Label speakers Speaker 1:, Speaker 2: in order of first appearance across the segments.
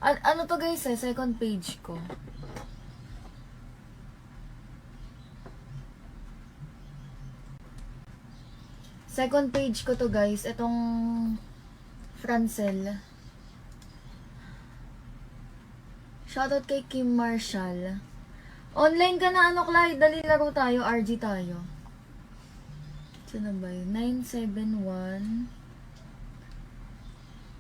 Speaker 1: Ano to guys second page ko. Second page ko to guys, itong Francel. Shoutout kay Kim Marshall. Online ka na ano, Clyde? Dali laro tayo, RG tayo. Saan na ba yun? 971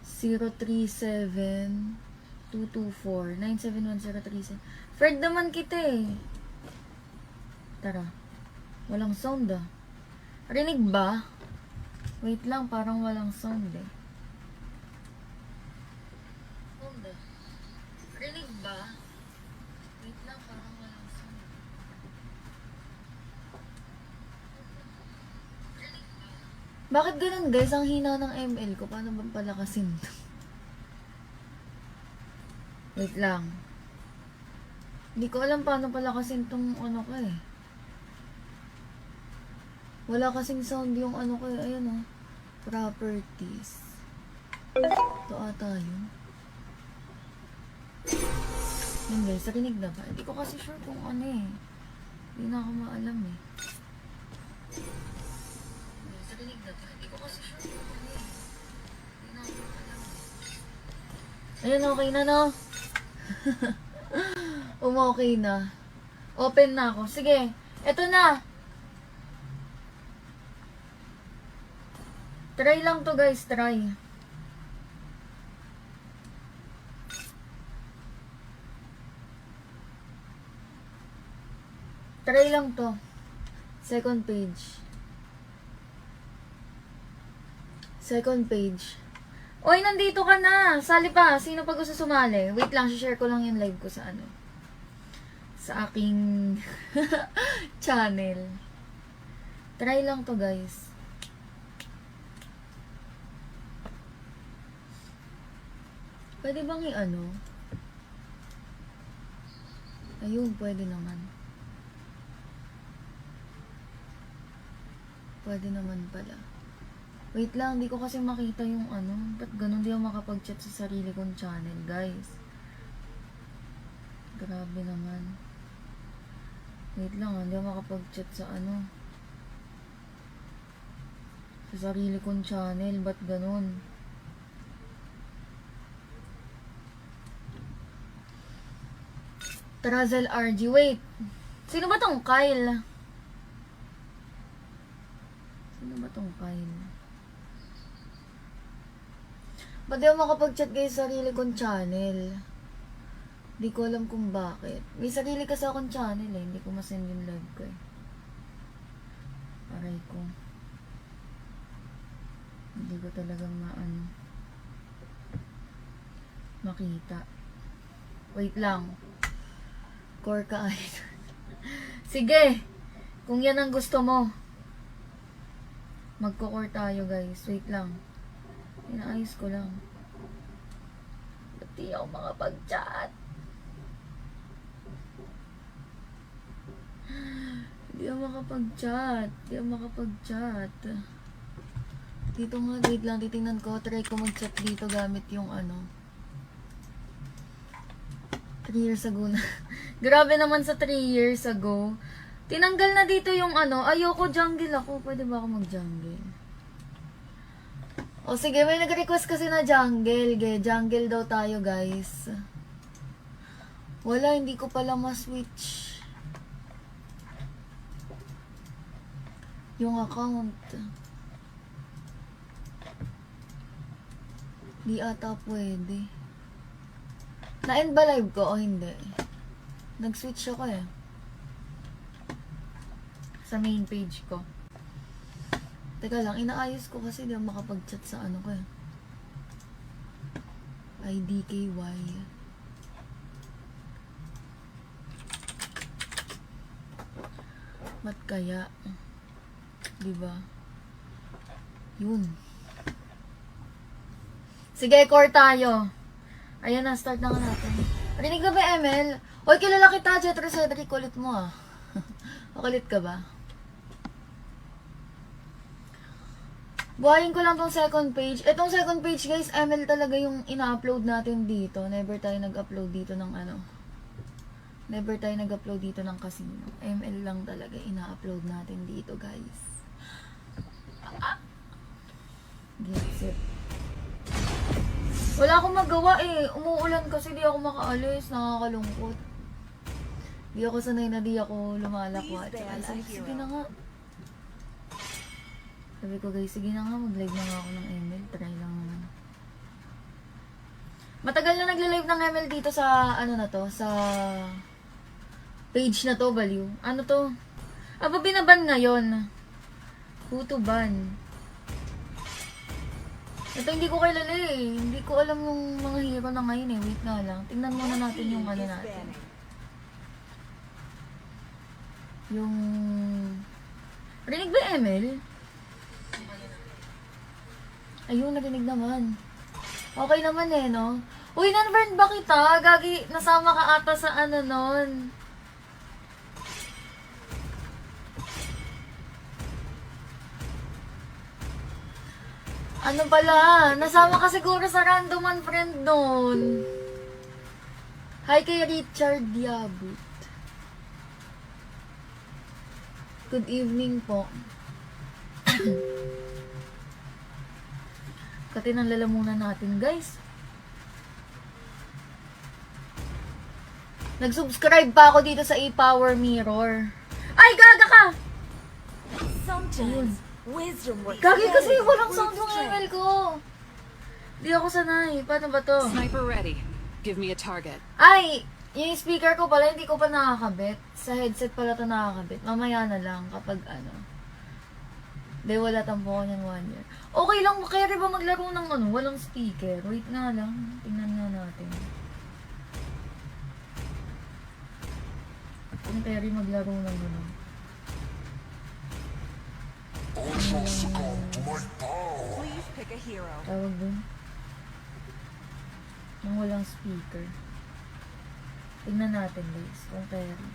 Speaker 1: 037 224 971 037. Fred naman kita eh. Tara. Walang sound ah. Rinig ba? Wait lang, parang walang sound eh. Sound ah. Rinig ba? Wait lang, parang walang sound. Rinig ba? Bakit ganun guys? Ang hina ng ML ko. Paano ba palakasin to? Wait lang. Hindi ko alam paano palakasin tong ano ko eh. Wala kasing sound yung ano ko eh. Ayan oh. Properties. Ito ata yun. Yun guys, narinig na ba? Hindi ko kasi sure kung ano eh. Hindi na ako maalam eh. Guys, narinig na ba? Hindi ko kasi sure kung ano eh. Hindi na ako maalam eh. Ayun, okay na no? Okay na. Open na ako. Sige, eto na. Try lang to guys, try. Try lang to. Second page. Second page. Oy, nandito ka na. Sali pa. Sino pa gusto sumali? Wait lang, share ko lang yung live ko sa ano. Sa aking channel. Try lang to guys. Pwede bang i-ano? Ayun, pwede naman. Pwede naman pala. Wait lang, di ko kasi makita yung ano. Ba't ganun di ako makapag-chat sa sarili kong channel, guys? Grabe naman. Wait lang, hindi ako makapag-chat sa ano. Sa sarili kong channel, ba't ganun? Trazel RG, wait. Sino ba tong Kyle? Sino ba tong Kyle? Ba't di ako makapag-chat guys sa sarili kong channel? Di ko alam kung bakit. May sarili kasi akong channel eh. Hindi ko masend yung live ko eh. Aray ko. Hindi ko talagang makita. Wait lang. Core ka ay. Sige. Kung yan ang gusto mo. Magko-core tayo guys. Wait lang. Inaayos ko lang. Ba't di ako makapag-chat? Hindi ako makapag-chat. Hindi ako makapag-chat. Dito nga, wait lang. Titingnan ko. Try ko mag-chat dito gamit yung ano. 3 years ago na. Grabe naman sa 3 years ago. Tinanggal na dito yung ano. Ayoko jungle ako. Pwede ba ako mag-jungle? O sige, may nag-request kasi na jungle. Jungle daw tayo guys. Wala, hindi ko pala ma-switch yung account. Di ata pwede. Na-end ba live ko o hindi? Nag-switch ako eh. Sa main page ko. Teka lang, inaayos ko kasi di ako makapag-chat sa ano ko eh. IDKY. Ba't kaya? Diba? Yun. Sige, core tayo. Ayan na, start na nga natin. Rinig ka ba, ML? Hoy, kilala kita, Jetro Cedric. Kulit mo ah. Makulit ka ba? Buhayin ko lang tong second page. Etong second page guys, ML talaga yung ina-upload natin dito. Never tayo nag-upload dito ng ano. Never tayo nag-upload dito ng casino. ML lang talaga ina-upload natin dito guys. Gets it. Wala akong magawa eh. Umuulan kasi di ako makaalis. Nakakalungkot. Di ako sanay na di ako lumalakwat. Sige na nga. Sabi ko guys, sige na nga, mag-live na nga ako ng ML. Try lang naman. Matagal na nagle-live ng ML dito sa, ano na to, sa page na to, Baliw. Ano to? Aba, binaban ngayon. Who to ban? Ito hindi ko kilala eh. Hindi ko alam yung mga hero na ngayon eh. Wait nga lang. Tingnan muna natin yung ano natin. Yung... Rinig ba ML? Ayun, narinig naman. Okay naman eh, no? Uy, nan-friend ba kita? Gagi, nasama ka ata sa ano nun. Ano pala? Nasama ka siguro sa random unfriend nun. Hi kay Richard Diabut. Good evening po. Katinang lalamunan natin, guys. Nag-subscribe pa ako dito sa E-Power Mirror. Ay, gaga ka! Sometimes, wisdom works. Gagi kasi walang sound yung ML ko. Di ako sanay. Paano ba to?
Speaker 2: Sniper ready. Give me a target.
Speaker 1: Ay, yung speaker ko pala, hindi ko pa nakakabit. Sa headset pala to nakakabit. Mamaya na lang kapag ano. Di, wala tampo ko ng 1 year. Okay lang, carry ba maglaro ng ano, walang speaker? Wait nga lang, tingnan nga natin. Kung carry maglaro ng ano.
Speaker 3: Please pick a hero.
Speaker 1: Tawag dun. Nang walang speaker. Tingnan natin guys, kung carry.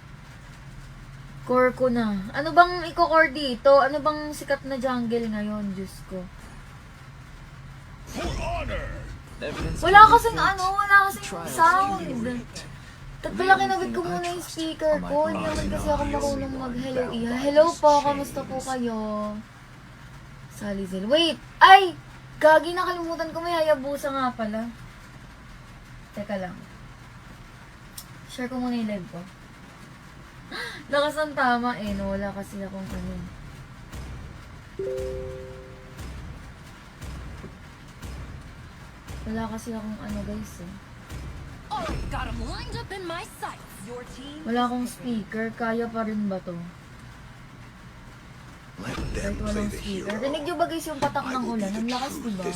Speaker 1: Core ko na. Ano bang i-core dito? Ano bang sikat na jungle ngayon? Diyos ko. Wala kasing ano, wala kasing sound. Pala kinabit ko muna yung speaker ko. Hindi naman kasi ako marunong mag-hello iya. Hello po, kamusta po kayo? Salizel. Wait! Ay! Gagi, nakalimutan ko. May Hayabusa nga pala. Teka lang. Share ko muna yung live ko. Lakas ang tama eh, no? Wala kasi akong ano. Wala kasi akong ano guys eh.
Speaker 3: Oh, got him lined up in my sights. Your team.
Speaker 1: Wala akong speaker. Kaya pa rin ba to? Kahit walang speaker. Rinig nyo ba guys yung patak ng ulan? Ang lakas diba?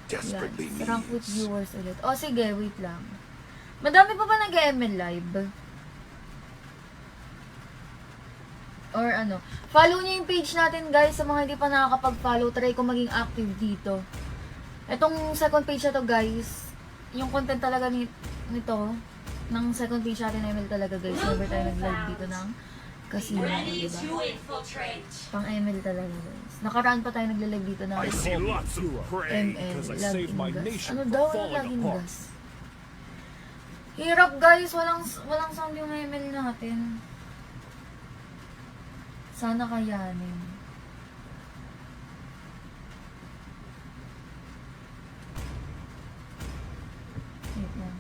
Speaker 1: Yan. Rank with viewers ulit. O sige, wait lang. Madami pa ba nag-ML live? Or ano. Follow nyo yung page natin guys. Sa mga hindi pa nakakapag-follow, try ko maging active dito. Etong second page na to guys, yung content talaga nito, ng second page natin na ML talaga guys. Never tayo nag-live dito ng casino, diba? Pang ML talaga guys. Nakaraan pa tayo nag-live dito ng ML, laging gas. Ano daw yung laging gas? Hirap guys, walang sound yung ML natin. Sana kayanin. Wait lang.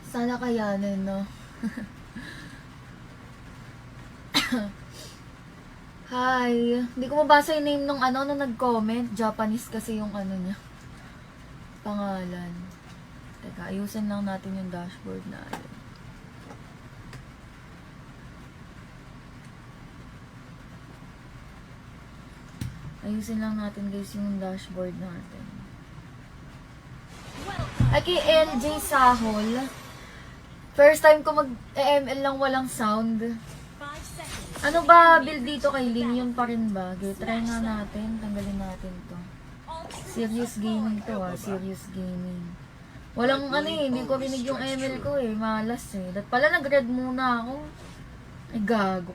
Speaker 1: Sana kayanin, no? Hi. Hindi ko mabasa yung name nung ano nung nag-comment. Japanese kasi yung ano niya. Pangalan. Teka, ayusin lang natin yung dashboard natin. Ayusin lang natin guys yung dashboard natin. Ay, kay LJ Sahol. First time ko mag-ML lang walang sound. Ano ba build dito kay Ling? Yun pa rin ba? Okay, try nga natin. Tanggalin natin to. Serious gaming to ah. Serious gaming. Walang ano eh, hindi ko rinig yung ML ko eh. Malas eh. Dat pala nag-red muna ako. Ay, gago.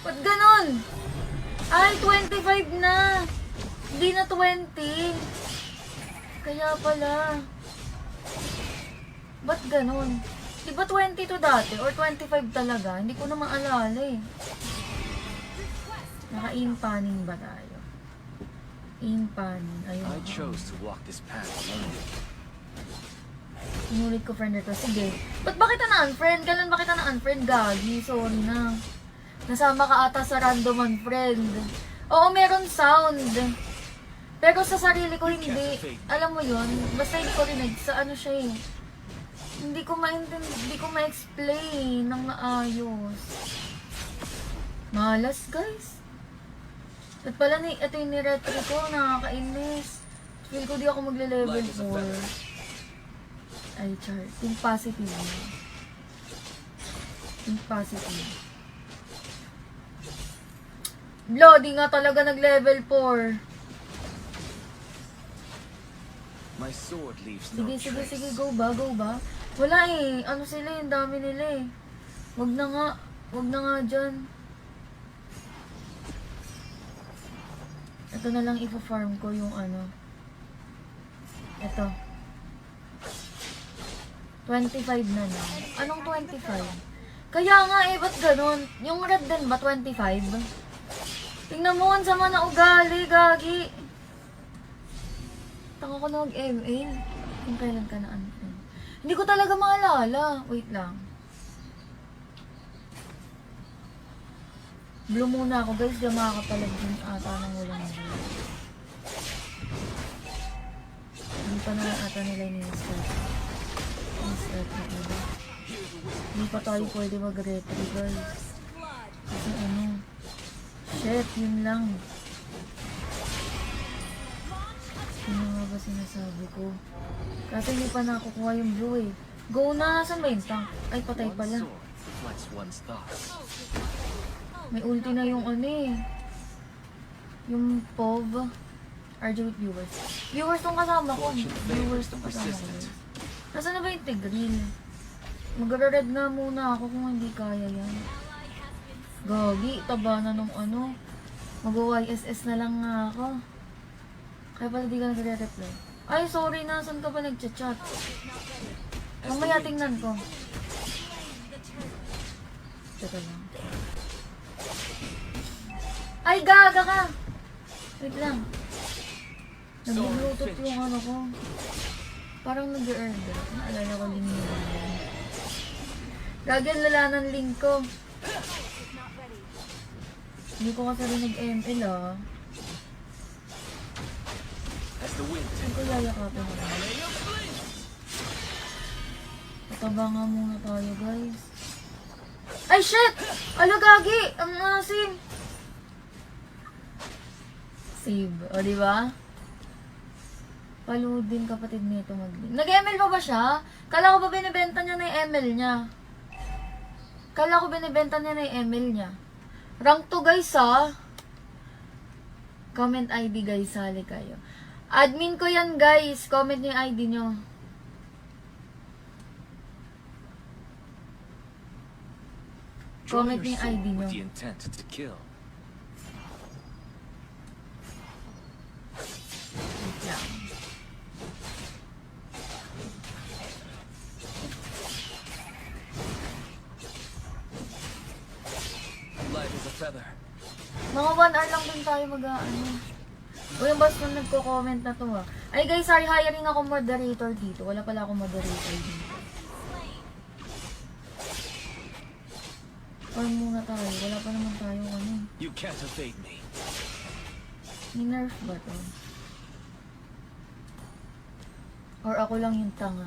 Speaker 1: Ba't ganon? Ay, 25 na. Hindi na 20. Kaya pala. Ba't ganon? Di ba 22 dati? Or 25 talaga? Hindi ko na maalala eh. Naka-in-panning ba tayo? In-panning. Ayun.
Speaker 4: I chose to walk this path alone.
Speaker 1: Inulit ko friend request. Sige. Ba't ba kita na-unfriend? Kailan ba kita na-unfriend? Gagi. Sorry na. Nasama ka ata sa random unfriend. Oo, meron sound. Pero sa sarili ko hindi. Alam mo yun? Basta hindi ko rinig sa ano siya eh. Hindi ko maintindihan, hindi ko ma-explain ng maayos. Malas, guys. At pala ito yung niretry ko, nakakainis. Feel ko di ako magle-level 4. Ay, char. Think positive. Think positive. Blo, di nga talaga nag-level 4.
Speaker 4: My sword leaves no
Speaker 1: Sige,
Speaker 4: trace.
Speaker 1: go ba? Wala eh, ano sila, yung dami nila eh. Wag na nga dyan. Ito na lang ipa-farm ko yung ano. Ito. 25 na lang. Anong 25? Kaya nga eh, ba't ganun? Yung red din ba 25? Tingnan mo, ang sama na ugali, gagi. Taka ko na mag-ML. Kung kailan ka na unfriend. Hindi ko talaga maalala. Wait lang. Blue muna ako guys. Di makakapalag din ata ng walang blue. Hindi pa na ata nila ini-start. Ini-start na iba. Hindi pa tayo pwede mag-retry guys. Kasi ano. Shit, yun lang. Ano nga ba sinasabi ko? Kasi hindi pa nakukuha yung blue eh. Go na! Saan ba yung tank? Ay, patay
Speaker 4: One
Speaker 1: pala.
Speaker 4: sword reflects one's thoughts.
Speaker 1: May ulti na yung ano eh. Yung POV. RJ with viewers. Viewers tong kasama ko. Viewers tong kasama ko. Nasaan na ba yung Tigril? Mag-red nga muna ako kung hindi kaya yan. Gagi, taba na nung ano. Mag-YSS na lang nga ako. Kaya pala di ka nagre-reply. Ay, sorry na. Saan ka ba nag-chat? Mamaya tingnan ko. Teka lang. Ay, gaga ka! Wait lang. Nag-bluetooth yung ano ko. Parang nag-earn. Naalala ko link nila. Gagi, ang lala ng link ko. Hindi ko kasi rin nag-ML ah.
Speaker 4: As the wind
Speaker 1: Saan ko yayakapin ko? Pataba nga muna tayo guys. Ay shit! Ala gagi! Ang asim! Save. O diba? Palood din kapatid nito mag-link. Nag-ML pa ba siya? Kala ko ba binibenta niya na yung ML niya? Kala ko binibenta niya na yung ML niya. Rank 2 guys ha. Comment ID guys, sali kayo. Admin ko yan guys. Comment niyo yung ID nyo.
Speaker 4: draw
Speaker 1: Comment
Speaker 4: your
Speaker 1: niyo yung ID
Speaker 4: sword
Speaker 1: nyo.
Speaker 4: with the intent to kill.
Speaker 1: Wait lang.
Speaker 4: Light as a feather.
Speaker 1: Mga 1 hour lang din tayo mag-ano. O yung boss nung nagko-comment na to ha. Ay guys, sorry, hiring ako moderator dito. Wala pala akong moderator dito. Or muna tayo. Wala pa naman tayo ano.
Speaker 4: You can't evade me.
Speaker 1: Ni-nerf ba to? Or ako lang yung tanga?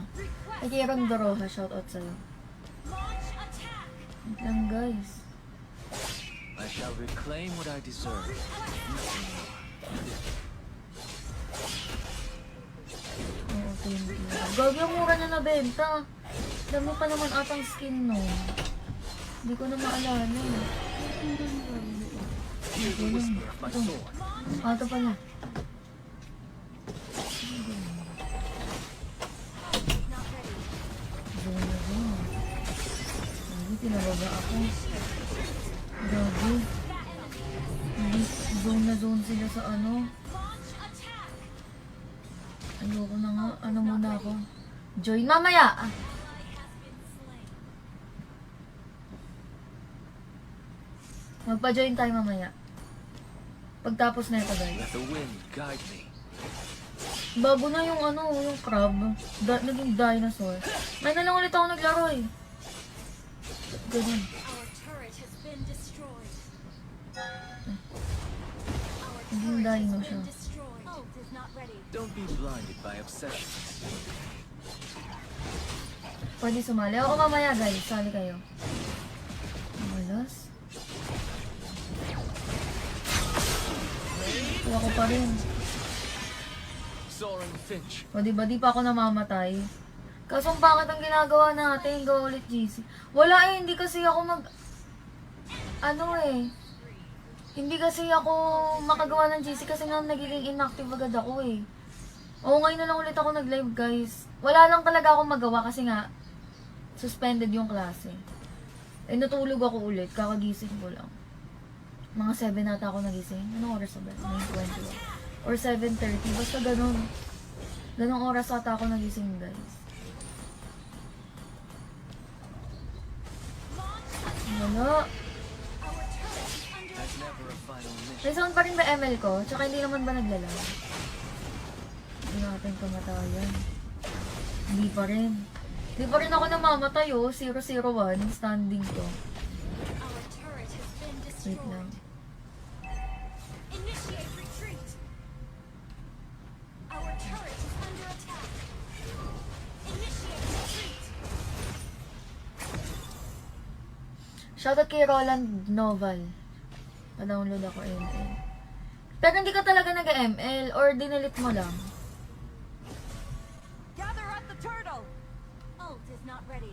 Speaker 1: Ay, kay Ram Doroha, shoutout sa'yo. Wait lang guys.
Speaker 4: I shall reclaim what I deserve.
Speaker 1: Oo, 20. Gagi, ang mura niya nabenta. Dami pa naman atang skin no. Hindi ko na maalala eh.
Speaker 4: Hear the whisper of my sword.
Speaker 1: Ito pala. Pinababa ako. Grabe. Hindi, zone na zone sila sa ano. Ayoko na nga. Ano muna ako? Join mamaya! Magpa-join tayo mamaya. Pagtapos na ito, guys.
Speaker 4: Let the wind guide me.
Speaker 1: Bago na yung ano, yung crab. Naging dinosaur. May na lang ulit ako naglaro eh. Ganun.
Speaker 3: Our turret has been destroyed.
Speaker 1: Naging dino siya.
Speaker 3: Destroyed. Ult is not ready.
Speaker 4: Don't be blinded by obsessions.
Speaker 1: Pwede sumali. Ako mamaya guys, sali kayo. Malas. Kuha ko pa rin.
Speaker 4: Soaring Finch.
Speaker 1: O diba, di pa ako namamatay. Kaso bakit ang ginagawa natin? Go ulit GC. Wala eh, hindi kasi ako ano eh. Hindi kasi ako makagawa ng GC kasi nga nagiging inactive agad ako eh. Oo, ngayon na lang ulit ako nag-live guys. Wala lang talaga akong magawa kasi nga suspended yung klase. Eh natulog ako ulit, kakagising ko lang. Mga 7 nata ako nagising. Anong oras ba? 9:21. Or 7:30. Basta ganun. Ganong oras ata ako nagising guys. Wala.
Speaker 4: There's never a final mission.
Speaker 1: May sound pa rin ba ML ko? Tsaka hindi naman ba naglalag? Hindi natin kamatayan. Hindi pa rin. Hindi pa rin ako namamatay oh. 001. Standing to.
Speaker 3: Our turret has been
Speaker 1: Wait
Speaker 3: destroyed.
Speaker 1: lang.
Speaker 3: Initiate retreat. Our turret is under attack. Initiate retreat.
Speaker 1: Shoutout kay Roland Noval. Pa-download ako ML. Pero hindi ka talaga nag-ML or dinilit mo lang.
Speaker 3: Gather up the turtle. Ult is not ready.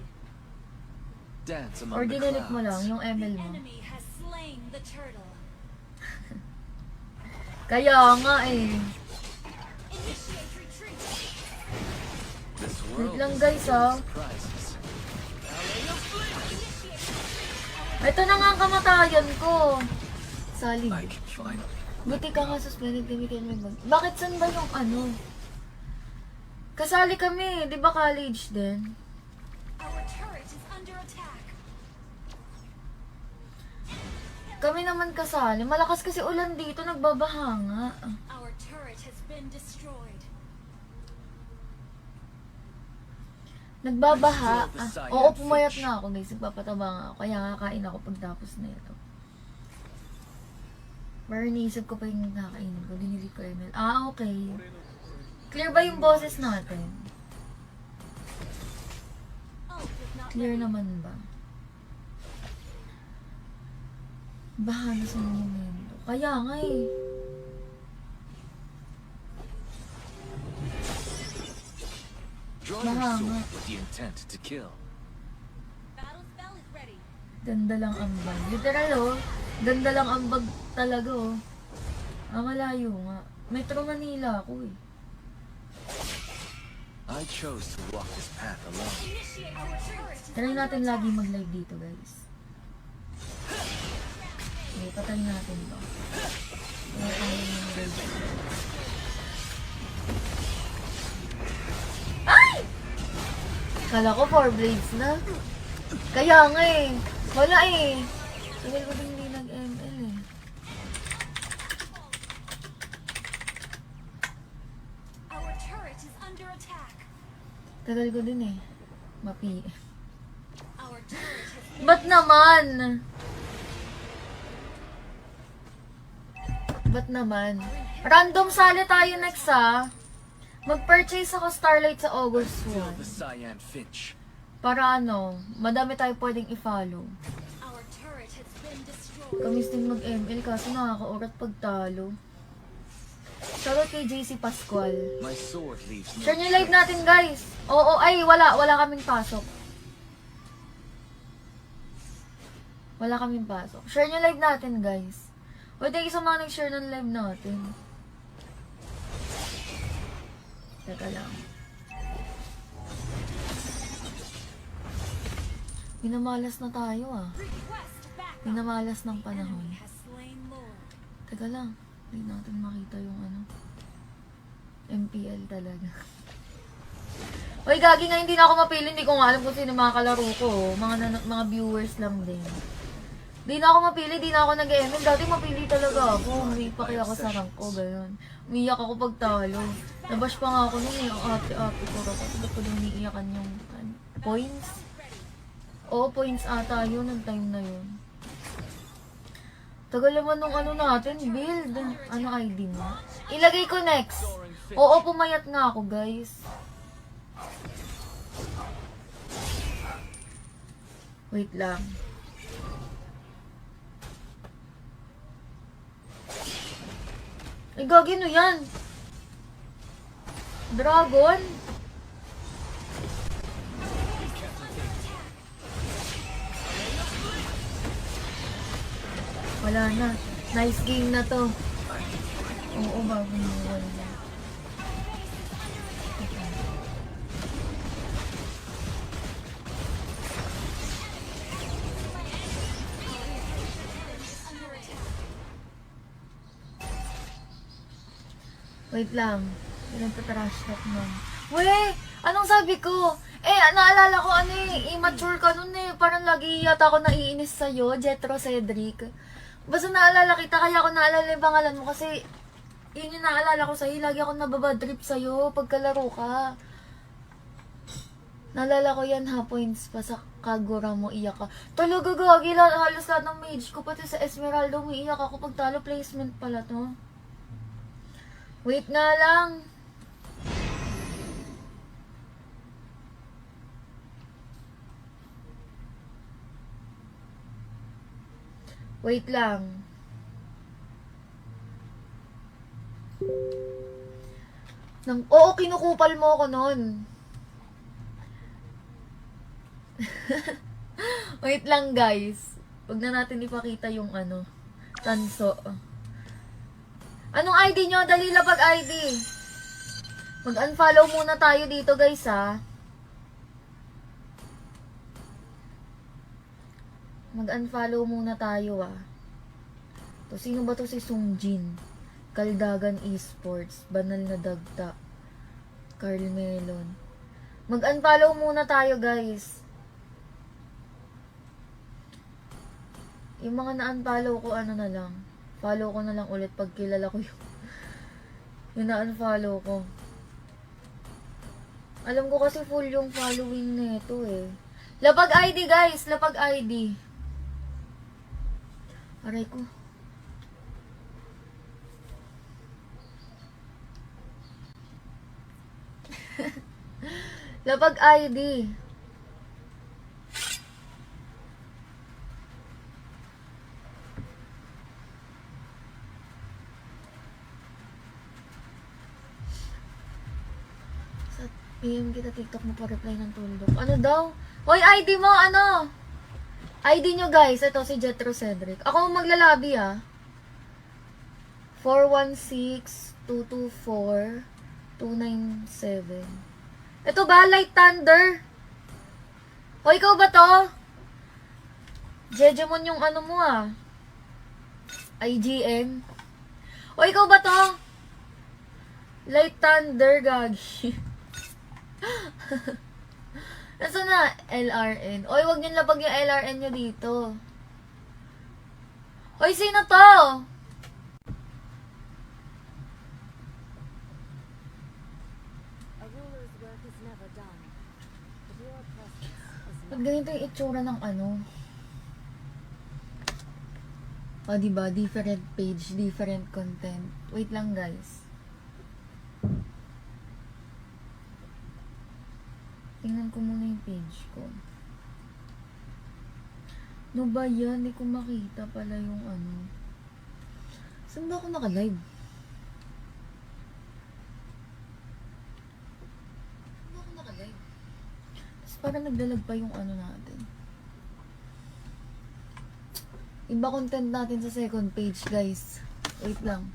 Speaker 4: Dance
Speaker 1: Or
Speaker 4: among the
Speaker 1: dinilit mo lang
Speaker 4: clouds.
Speaker 1: yung ML mo.
Speaker 3: Enemy has slain the turtle.
Speaker 1: Kaya nga eh.
Speaker 3: Initiate retreat.
Speaker 4: This
Speaker 1: Wait
Speaker 4: world
Speaker 1: lang
Speaker 4: is
Speaker 1: guys
Speaker 4: full of
Speaker 1: ah.
Speaker 4: surprises.
Speaker 1: Ito na nga ang kamatayan ko. Sali.
Speaker 4: I can finally.
Speaker 1: Buti ka nga suspended kami kay may bag. Bakit saan ba yung ano? Kasali kami, di ba college din?
Speaker 3: Our turret is under attack.
Speaker 1: Kami naman kasali. Malakas kasi ulan dito, nagbabaha nga.
Speaker 3: Our turret has been destroyed.
Speaker 1: Nagbabaha. Oo, pumayat nga ako guys. Nagpapataba nga ako. Kaya nga kain ako pagtapos na ito. Pero iniisip ko pa yung nakainin ko. Dinilit ko ML. Ah, okay. Clear ba yung boses natin?
Speaker 3: Ult is not
Speaker 1: Clear
Speaker 3: ready.
Speaker 1: naman ba? Baha na sa momento. Kaya nga eh.
Speaker 4: Draw your
Speaker 1: Mahanga.
Speaker 4: sword with the intent to kill.
Speaker 3: Battle spell is ready.
Speaker 1: Ganda lang ambag. Literal oh. Ganda lang ambag talaga oh. Ah, malayo nga. Metro Manila ako eh.
Speaker 4: I chose to walk this path alone.
Speaker 3: Initiate our turret is
Speaker 1: Try natin lagi mag-live dito guys. Okay, patay natin ba? Wala tayo ng live. Ay! Kala ko 4 blades na. Kaya nga eh. Wala eh. Tagal ko din hindi nag-ML eh.
Speaker 3: Our turret is under attack.
Speaker 1: Tagal ko din eh. Mapi.
Speaker 3: Our turret has been
Speaker 1: Ba't naman? Ba't naman? Random sali tayo next ha. Mag-purchase ako Starlight sa August
Speaker 4: Feel the
Speaker 1: 1.
Speaker 4: cyan Finch.
Speaker 1: Para ano, madami tayo pwedeng i-follow.
Speaker 3: our turret has been destroyed.
Speaker 1: Kamis din mag-ML kaso nakaka-urat pagtalo. Shoutout kay JC Pascual.
Speaker 4: My sword leaves no
Speaker 1: Share niyo live natin guys. Oo, ay wala kaming pasok. Wala kaming pasok. Share niyo live natin guys. O thank you sa mga nag-share ng live natin. Teka lang. Minamalas na tayo ah.
Speaker 3: Request backup.
Speaker 1: Minamalas ng panahon.
Speaker 3: Enemy has slain Lord.
Speaker 1: Teka lang. Hindi natin makita yung ano. MPL talaga. Uy, gagi nga, hindi na ako mapili. Hindi ko nga alam kung sino mga kalaro ko. Mga viewers lang din. Hindi na ako mapili, di na ako nag-ML. Dati mapili talaga ako. Umiiyak ako sa rank ko, gayon. Umiiyak ako pag talo. Nabash pa nga ako nun eh. Ang ate-ate ko. Kasi ba't ko din umiiyakan yung points? Oo, points ata yun. Ang time na yun. Tagal naman nung ano natin, build. Ano ID mo? Ilagay ko next. Oo, pumayat nga ako, guys. Wait lang. Ay, gagi no yan. Dragon? Wala na. Nice game na to. Oo, bagong buwan na. Wait lang. Pinagtatrash talk nun. Weh! Anong sabi ko? Naalala ko ano immature ka nun Parang lagi yata ako naiinis sa'yo, Jetro Cedric. Basta naalala kita, kaya ako naalala yung pangalan mo kasi yun yung naalala ko sa'yo. Lagi ako nababadrip sa'yo pagkalaro ka. Naalala ko yan ha, points pa sa Kagura mo, iyak ka. Talaga gagi, halos lahat ng mage ko, pati sa Esmeralda, umiiyak ako pag talo placement pala to. Wait nga lang. Wait lang. Oo, kinukupal mo ako nun. Wait lang guys. Huwag na natin ipakita yung ano. Tanso. Anong ID nyo? Dali lapag ID. Mag-unfollow muna tayo dito guys ha. Mag-unfollow muna tayo ah. To, sino ba to si Sungjin? Kaldagan Esports. Banal na Dagta. Carl Melon. Mag-unfollow muna tayo guys. Yung mga na-unfollow ko ano na lang. Follow ko na lang ulit pag kilala ko yung na-unfollow ko. Alam ko kasi full yung following na ito eh. Lapag ID guys, lapag ID. Aray ko. Lapag ID. Sa PM kita TikTok mo pa reply ng tuldok. Ano daw? Hoy, ID mo, ano? ID nyo guys, ito si Jetro Cedric. Ako maglalabi ah. 416-224-297. Ito ba? Light Thunder? O ikaw ba to? Jejemon yung ano mo ah. IGN. O ikaw ba to? Light Thunder, gagi. Nasaan na? LRN. Oy, wag niyo lapag yung LRN nyo dito. Oy, sino to? Pag ganito yung itsura ng ano. O, diba? Different page, different content. Wait lang, guys. Tingnan ko muna yung page ko. No ba yan? Hindi ko makita pala yung ano. Saan ba ako naka-live? Saan ba ako naka-live? Tapos parang nagdalag pa yung ano natin. Iba content natin sa second page, guys. Wait lang.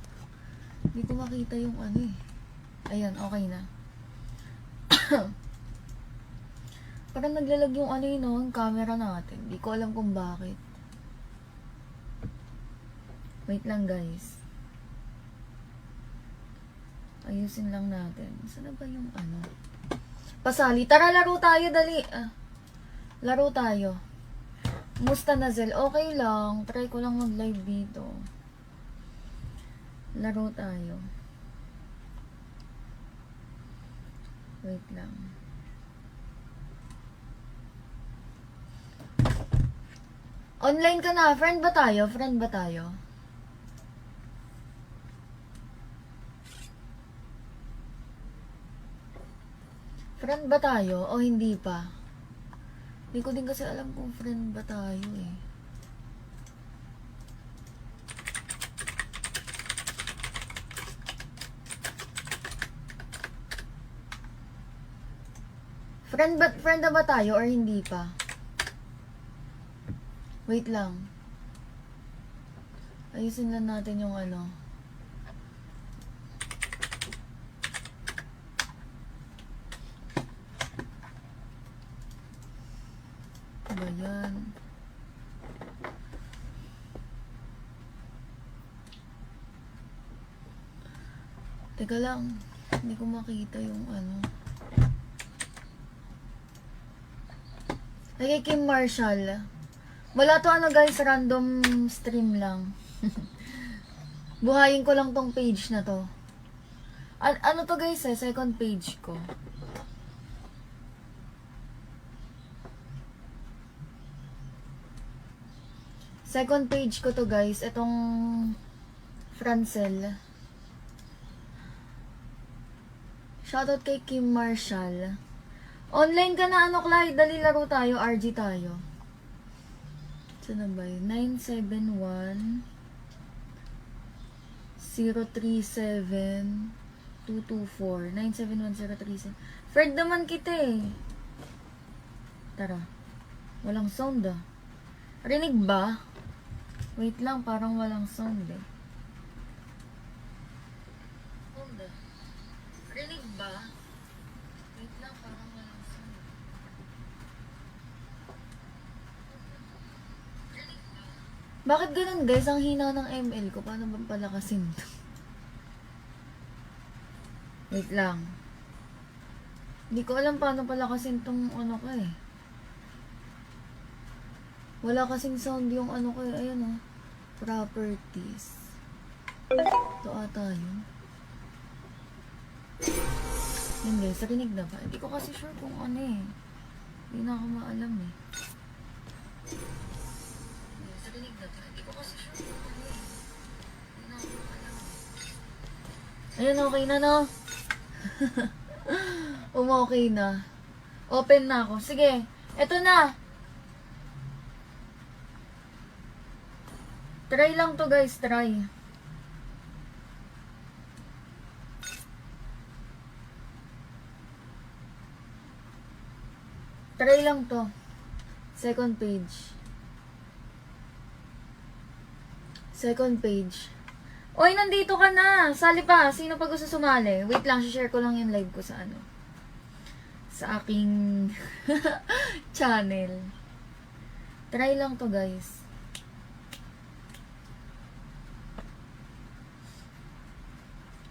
Speaker 1: Hindi ko makita yung ano eh. Ayan, okay na. Parang naglalag yung ano yun, no, yung camera natin. Di ko alam kung bakit. Wait lang, guys. Ayusin lang natin. Saan na ba yung ano? Pasali. Tara, laro tayo, dali. Laro tayo. Musta na, Zel? Okay lang. Try ko lang mag-live dito. Laro tayo. Wait lang. Online ka na. Friend ba tayo? Friend ba tayo? Friend ba tayo? O hindi pa? Hindi ko din kasi alam kung friend ba tayo eh. Friend na ba tayo or hindi pa? Wait lang. Ayusin lang natin yung ano. Ba yan? Teka lang. Hindi ko makita yung ano. Ay, Kim Marshall. Wala to ano guys, random stream lang. Buhayin ko lang tong page na to. Ano to guys eh, second page ko. Second page ko to guys, itong Francel. Shoutout kay Kim Marshall. Online ka na ano, Clyde? Dali laro tayo, RG tayo. Saan na ba yun? 971 037 224 971 037. Fred naman kita eh. Tara. Walang sound ah. Rinig ba? Wait lang, parang walang sound eh. Sound ah. Rinig ba? Wait lang, parang walang sound. Rinig ba? Bakit ganun guys? Ang hina ng ML ko. Paano ba palakasin to? Wait lang. Hindi ko alam paano palakasin tong ano ko eh. Wala kasing sound yung ano ko eh. Ayan oh. Properties. Ito ata yun. Yun guys, rinig na ba? Hindi ko kasi sure kung ano eh. Hindi na ako maalam eh. Yes, rinig na ba? Hindi ko kasi sure kung ano eh. Hindi na ako maalam eh. Ayun, okay na no? Okay na. Open na ako. Sige, eto na. Try lang to guys, try. Try lang to. Second page. Second page. Oy, nandito ka na. Sali pa. Sino pa gusto sumali? Wait lang, share ko lang yung live ko sa ano. Sa aking channel. Try lang to guys.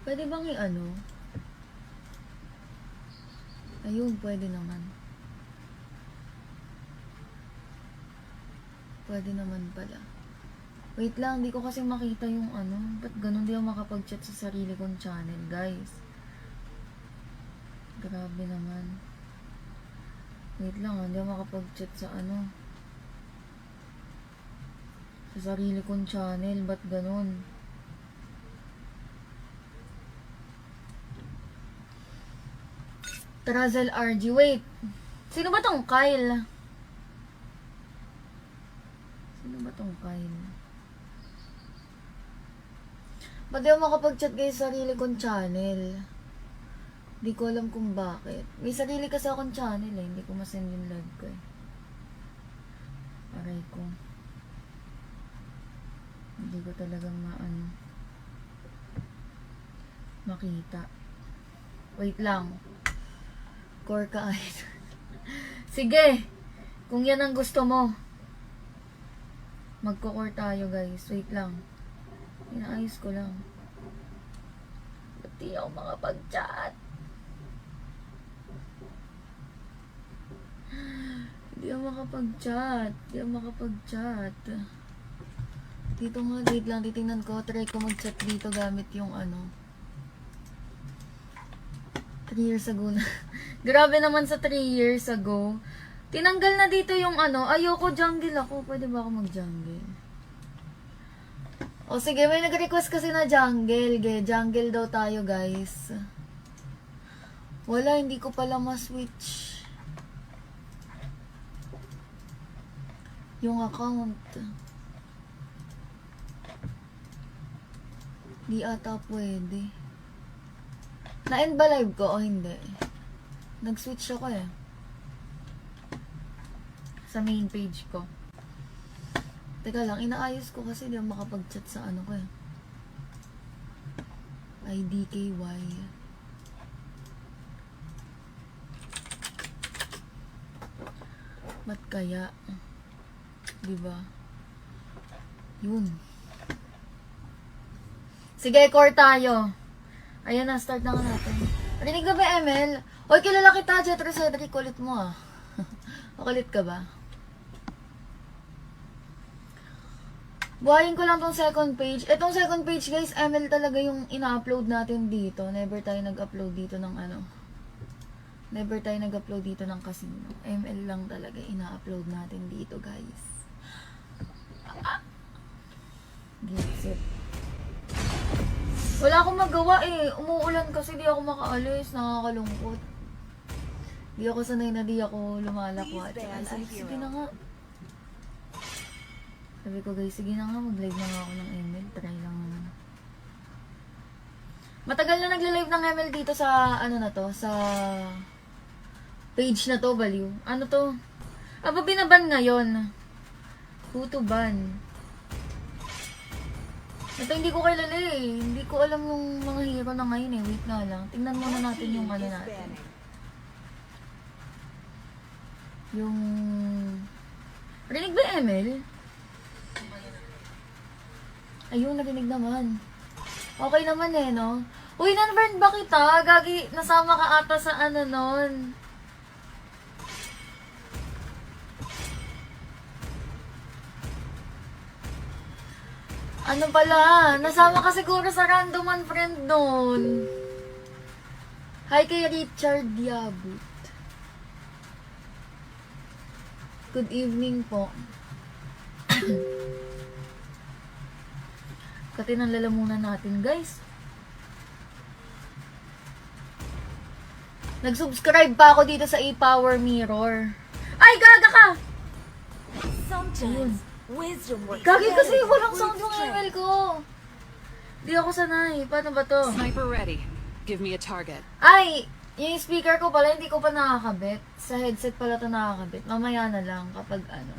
Speaker 1: Pwede bang i-ano? Ayun, pwede naman. Pwede naman pala. Wait lang, di ko kasi makita yung ano. Ba't ganun di ako makapag-chat sa sarili kong channel, guys? Grabe naman. Wait lang, hindi ako makapag-chat sa ano. Sa sarili kong channel, ba't ganun? Trazel RG. Wait. Sino ba tong Kyle? Sino ba tong Kyle? Ba't di ako makapag-chat guys sa sarili kong channel? Di ko alam kung bakit. May sarili kasi akong channel eh. Hindi ko masend yung live ko eh. Aray ko. Hindi ko talagang makita. Wait lang. Core ka idol. Sige. Kung yan ang gusto mo. Magko-core tayo, guys. Wait lang. Inaayos ko lang. Ba't di ako makapag-chat? Hindi ako makapag-chat. Dito nga, wait lang. Titingnan ko. Try ko mag-chat dito gamit yung ano. 3 years ago na. Grabe naman sa 3 years ago. Tinanggal na dito yung ano. Ayoko, jungle ako. Pwede ba ako mag-jungle? O sige, may nag-request kasi na jungle. Jungle daw tayo, guys. Wala, hindi ko pala ma-switch yung account. Di ata pwede. Na-end ba live ko o hindi? Nag-switch ako eh. Sa main page ko. Teka lang, inaayos ko kasi di ako makapag-chat sa ano ko eh. IDKY. Ba't kaya? Diba? Yun. Sige, core tayo. Ayan na, start na nga natin. Rinig na ba, ML? Oy, kilala kita, Jetro Cedric. Kulit mo ah. Makulit ka ba? Buhayin ko lang tong second page. Itong second page, guys, ML talaga yung ina-upload natin dito. Never tayo nag-upload dito ng ano. Never tayo nag-upload dito ng casino. ML lang talaga ina-upload natin dito, guys. Gets it. Wala akong magawa eh. Umuulan kasi di ako makaalis. Nakakalungkot. Di ako sanay na di ako lumalakwat. Ay, sige na nga. Sabi ko guys, sige na nga. Mag-live na nga ako ng ML. Try lang naman. Matagal na nagle-live ng ML dito sa ano na to. Sa page na to, Baliw. Ano to? Aba, binaban ngayon. Who to ban? Ito hindi ko kilala eh. Hindi ko alam yung mga hero na ngayon eh. Wait nga lang. Tingnan muna natin yung ano natin. Yung... Rinig ba ML? Ayun, narinig naman. Okay naman eh, no? Uy, nan-friend ba kita? Gagi, nasama ka ata sa ano nun. Ano pala? Nasama ka siguro sa random friend nun. Hi kay Richard Diabut. Good evening po. Katinang lalamunan natin, guys. Nag-subscribe pa ako dito sa E-Power Mirror. Ay, gaga ka!
Speaker 3: Sometimes wisdom works.
Speaker 1: Gagi kasi
Speaker 3: better
Speaker 1: walang
Speaker 3: than
Speaker 1: sound yung
Speaker 3: strength.
Speaker 1: email ko. Di ako sanay. Paano ba to?
Speaker 2: Sniper ready. Give me a target.
Speaker 1: Ay, yung speaker ko pala, hindi ko pa nakakabit. Sa headset pala to nakakabit. Mamaya na lang kapag ano.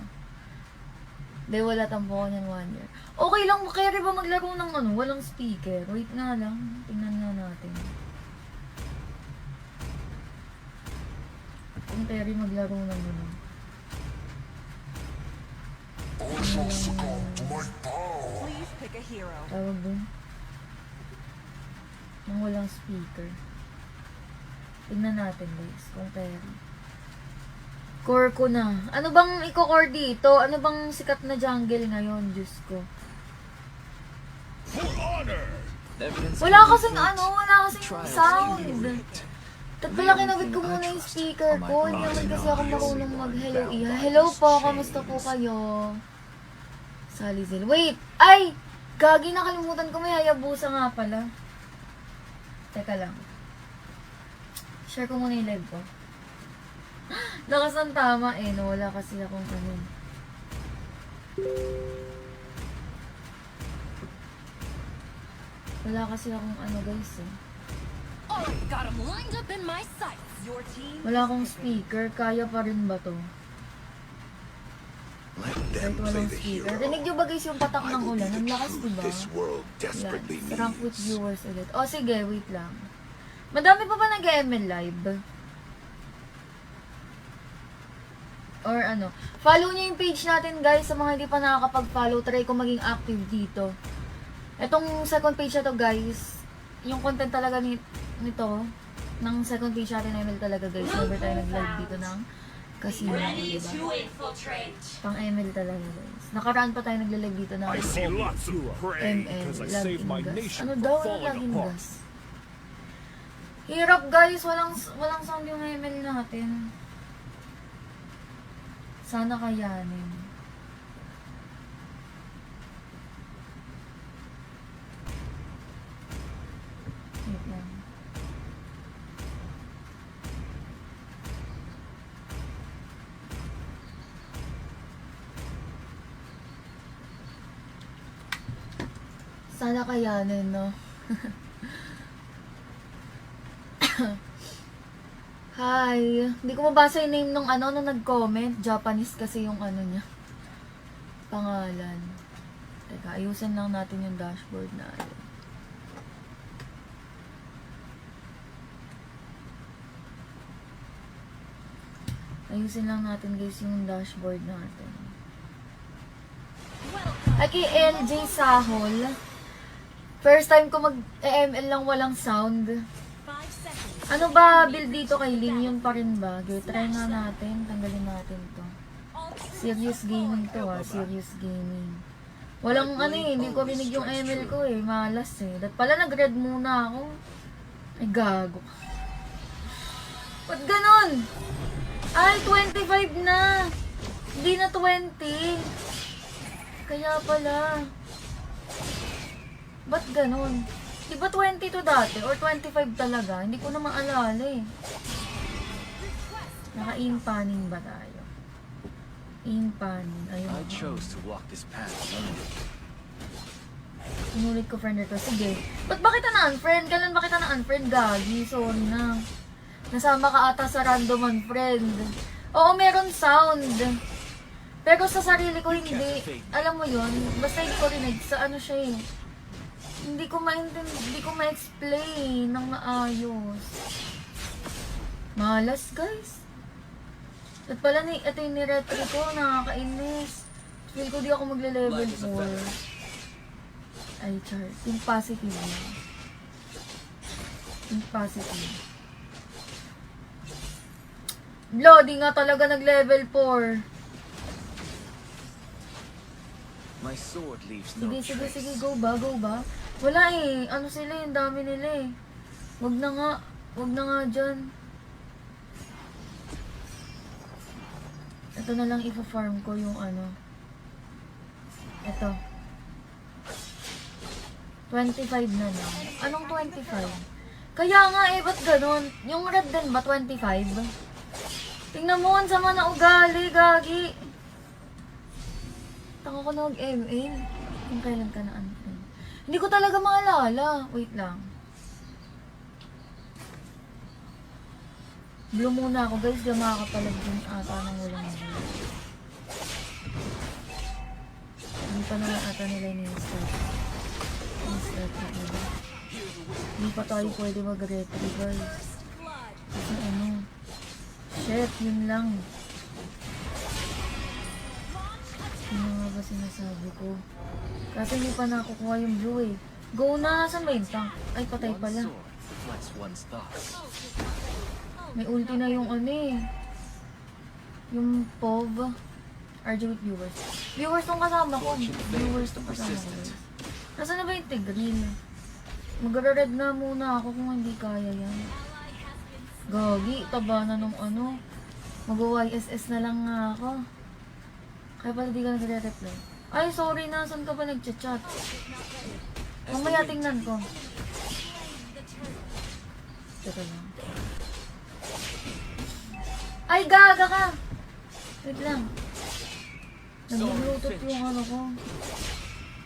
Speaker 1: Di wala tampo ko niyan 1 year. Okay lang, kaya rin ba maglaro ng ano, walang speaker? Wait nga lang. Tingnan nga natin. Kung Terry maglaro ng ano.
Speaker 3: Please pick a hero.
Speaker 1: Tawag dun. Nang walang speaker. Tingnan natin guys, kung Terry. Core ko na. Ano bang i-core dito? Ano bang sikat na jungle ngayon? Diyos ko.
Speaker 4: Evidence
Speaker 1: Wala
Speaker 4: can be
Speaker 1: kasing
Speaker 4: built.
Speaker 1: ano, wala kasing
Speaker 4: Trials
Speaker 1: sound.
Speaker 4: can be rigged.
Speaker 1: Tad pala kinabit ko muna yung speaker ko. Hindi naman kasi ako marunong mag-hello Iha. Hello po, kamusta po kayo? Salizil. Wait! Ay! Gagi, nakalimutan ko, may Hayabusa nga pala. Teka lang. Share ko muna yung live ko. Lakas ng tama eh, no? Wala kasi akong ano. Wala kasi akong ano guys eh.
Speaker 3: Oh, got him lined up in my sights. Your team.
Speaker 1: Wala akong speaker, kaya pa rin ba to?
Speaker 5: Let
Speaker 1: Kahit
Speaker 5: them play
Speaker 1: walang
Speaker 5: the
Speaker 1: speaker.
Speaker 5: hero.
Speaker 1: Rinig nyo ba guys yung patak
Speaker 5: I
Speaker 1: ng
Speaker 5: will
Speaker 1: ulan?
Speaker 5: be
Speaker 1: Ang
Speaker 5: the
Speaker 1: lakas
Speaker 5: truth
Speaker 1: diba?
Speaker 5: this world desperately
Speaker 1: Yes. Rank with
Speaker 5: needs.
Speaker 1: viewers ulit. O sige, wait lang. Madami pa ba nag-ML live? or ano. Follow nyo yung page natin guys. Sa mga hindi pa nakakapag-follow, try ko maging active dito. Itong second page na to guys, yung content talaga nito, ng second page natin ML talaga guys. Never tayo nag-live dito ng casino, diba? Pang ML talaga guys. Nakaraan pa tayo nag-live dito ng
Speaker 5: I see lots of prey
Speaker 1: ML,
Speaker 5: because I
Speaker 1: login
Speaker 5: saved my
Speaker 1: gas.
Speaker 5: nation
Speaker 1: Ano
Speaker 5: from
Speaker 1: daw yung
Speaker 5: falling
Speaker 1: login
Speaker 5: apart.
Speaker 1: gas? Hirap guys, walang sound yung ML natin. Sana kayanin. Wait lang. Sana kayanin, no? Hi. Hindi ko mabasa yung name nung nung nag-comment. Japanese kasi yung niya. Pangalan. Teka, ayusin lang natin yung dashboard natin. Ayusin lang natin guys yung dashboard natin. Ay, kay LJ Sahol. First time ko mag-ML lang walang sound.
Speaker 3: 5 seconds.
Speaker 1: Ano ba build dito kay Ling? Yun pa rin ba? Okay, try nga natin. Tanggalin natin to. Serious gaming to serious gaming. Walang hindi ko rinig yung ML ko malas Dat pala nag-red muna ako. Ay gago. Ba't ganon? Ay, 25 na. Hindi na 20. Kaya pala. Ba't ganon? Di ba 22 dati? Or 25 talaga? Hindi ko na maalala Naka-impaning ba tayo? Impaning. Ayun.
Speaker 4: I chose to walk this path alone.
Speaker 1: Inulit ko friend request. Sige. Ba't ba kita na-unfriend? Kailan ba kita na-unfriend? Gagi. Sorry na. Nasama ka ata sa random unfriend. Oo, meron sound. Pero sa sarili ko hindi. Alam mo yun? Basta hindi ko rinig sa siya Hindi ko hindi ko ma-explain ng maayos. Malas, guys. At pala ito yung niretry ko, nakakainis. Feel ko di ako magle-level 4. Ay, char. Yung positive na. Yung positive. Di nga talaga nag-level 4.
Speaker 4: My sword leaves no
Speaker 1: Sige,
Speaker 4: trace.
Speaker 1: go ba? Wala sila yung dami nila Wag na nga dyan. Ito na lang ipa-farm ko yung Ito. 25 na lang. Anong 25? Kaya nga ba't ganun? Yung red din ba 25? Tingnan mo, ang sama na ugali, gagi. Taka ko na mag-ML. Kung kailan ka na unfriend. Hindi ko talaga maalala. Wait lang. Blue muna ako guys. Di makakapalag din ata ng walang blue. Hindi pa naman ata nila ni-start. Ni-start na nila. Hindi pa tayo pwede mag-retry guys. Kasi shit, yun lang. Ano nga ba sinasabi ko? Kasi hindi pa nakukuha yung blue Go na! Saan ba yung tank? Ay, patay
Speaker 4: One
Speaker 1: pala.
Speaker 4: sword reflects one's thoughts.
Speaker 1: May ulti na yung yung POV. RG with viewers. Viewers tong kasama ko. Viewers tong kasama ko. Nasaan na ba yung Tigril? Mag-red na muna ako kung hindi kaya yan. Gagi, taba na nung Mag-YSS na lang nga ako. Kaya pala di ka nagre-reply. Ay, sorry na. Saan ka ba nag-chat? Mamaya tingnan ko. Teka lang. Ay, gaga ka! Wait lang. Nag-bluetooth yung ko.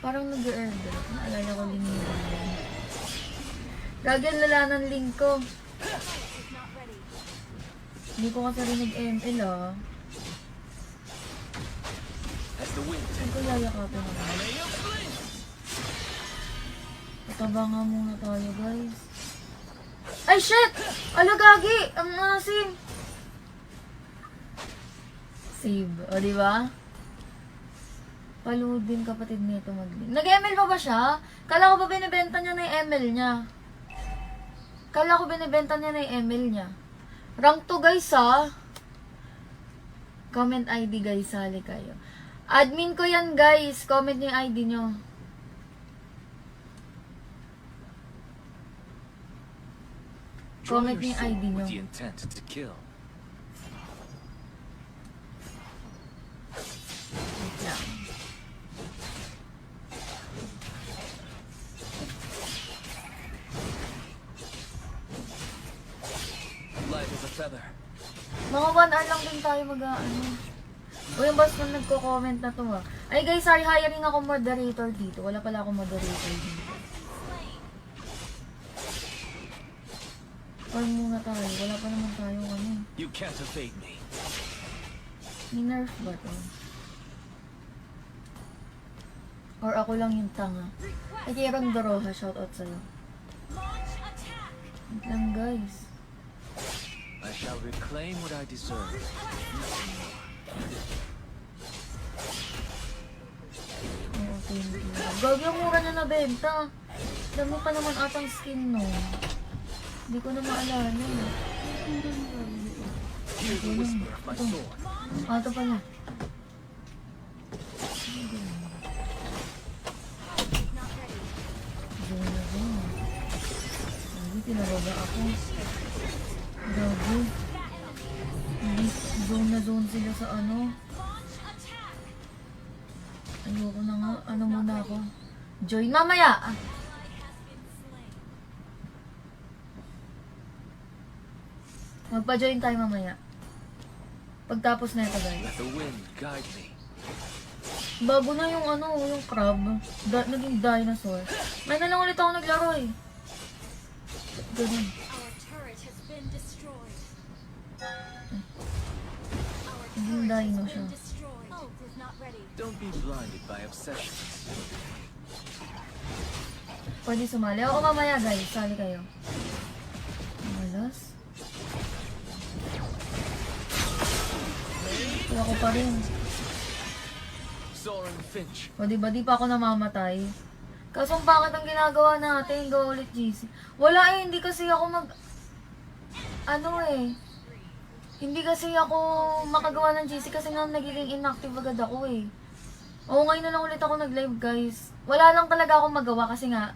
Speaker 1: Parang nag-order. Naalala ko din yun. Gagi, ang lala ng link ko. Hindi ko kasi rin nag-ML
Speaker 4: As the wind
Speaker 1: Saan ko yayakapin naman? Pataba nga muna tayo, guys. Ay, shit! Ala, gagi! Ang asim! Save. O, di ba? Palud din kapatid nito mag-link. Nag-ML pa ba siya? Kala ko ba binibenta niya na yung ML niya? Kala ko binibenta niya na yung ML niya. Rank 2 guys ha. Comment ID guys, sali kayo. Admin ko yan guys. Comment niyo yung ID niyo.
Speaker 4: Draw
Speaker 1: Comment
Speaker 4: your
Speaker 1: niyo yung ID
Speaker 4: sword
Speaker 1: niyo.
Speaker 4: with the intent to kill.
Speaker 1: Wait lang.
Speaker 4: Light as a feather.
Speaker 1: Mga 1 hour lang din tayo mag-ano. O yung boss na nagko-comment na to ah. Ay guys, sorry, hiring ako moderator dito. Wala pala akong moderator dito. Or muna tayo. Wala pa naman tayo ano.
Speaker 4: You can't evade me.
Speaker 1: Ni-nerf ba to? Or ako lang yung tanga. Ay, kaya Ron Doroha, shoutout sa'yo.
Speaker 3: Launch attack.
Speaker 1: Wait lang guys.
Speaker 4: I shall reclaim what I deserve.
Speaker 1: Oo, thank you. Gagi, ang mura na nabenta. Dami pa naman atang skin no. Hindi ko na maalala.
Speaker 4: Hear the whisper of my sword.
Speaker 1: Ito pala. Zone na zone. Gagi, tinaroga ako. Gagi. Hindi, zone na zone sila sa ano.
Speaker 3: Launch attack.
Speaker 1: Ayoko na nga. Ano muna ako? Join mamaya! Ah. Magpa-join tayo mamaya. Pagtapos na ito guys.
Speaker 4: Let the wind guide me.
Speaker 1: Bago na yung ano, yung crab. Naging dinosaur. May na lang ulit ako naglaro eh. Ganun.
Speaker 3: Our turret has been destroyed. Our
Speaker 1: Naging
Speaker 3: turret
Speaker 1: dino
Speaker 3: has
Speaker 1: siya.
Speaker 3: been destroyed. Ult is not ready.
Speaker 4: Don't be blinded by obsessions.
Speaker 1: Pwede sumali. Ako mamaya guys. Sali kayo. Malas. Kaya ko pa rin.
Speaker 4: Soren Finch.
Speaker 1: O diba, di pa ako namamatay. Kaso bakit ang ginagawa natin? Go ulit GC. Wala eh, hindi kasi ako ano eh. Hindi kasi ako makagawa ng GC kasi nga nagiging inactive agad ako eh. Oo, ngayon na lang ulit ako nag-live guys. Wala lang talaga akong magawa kasi nga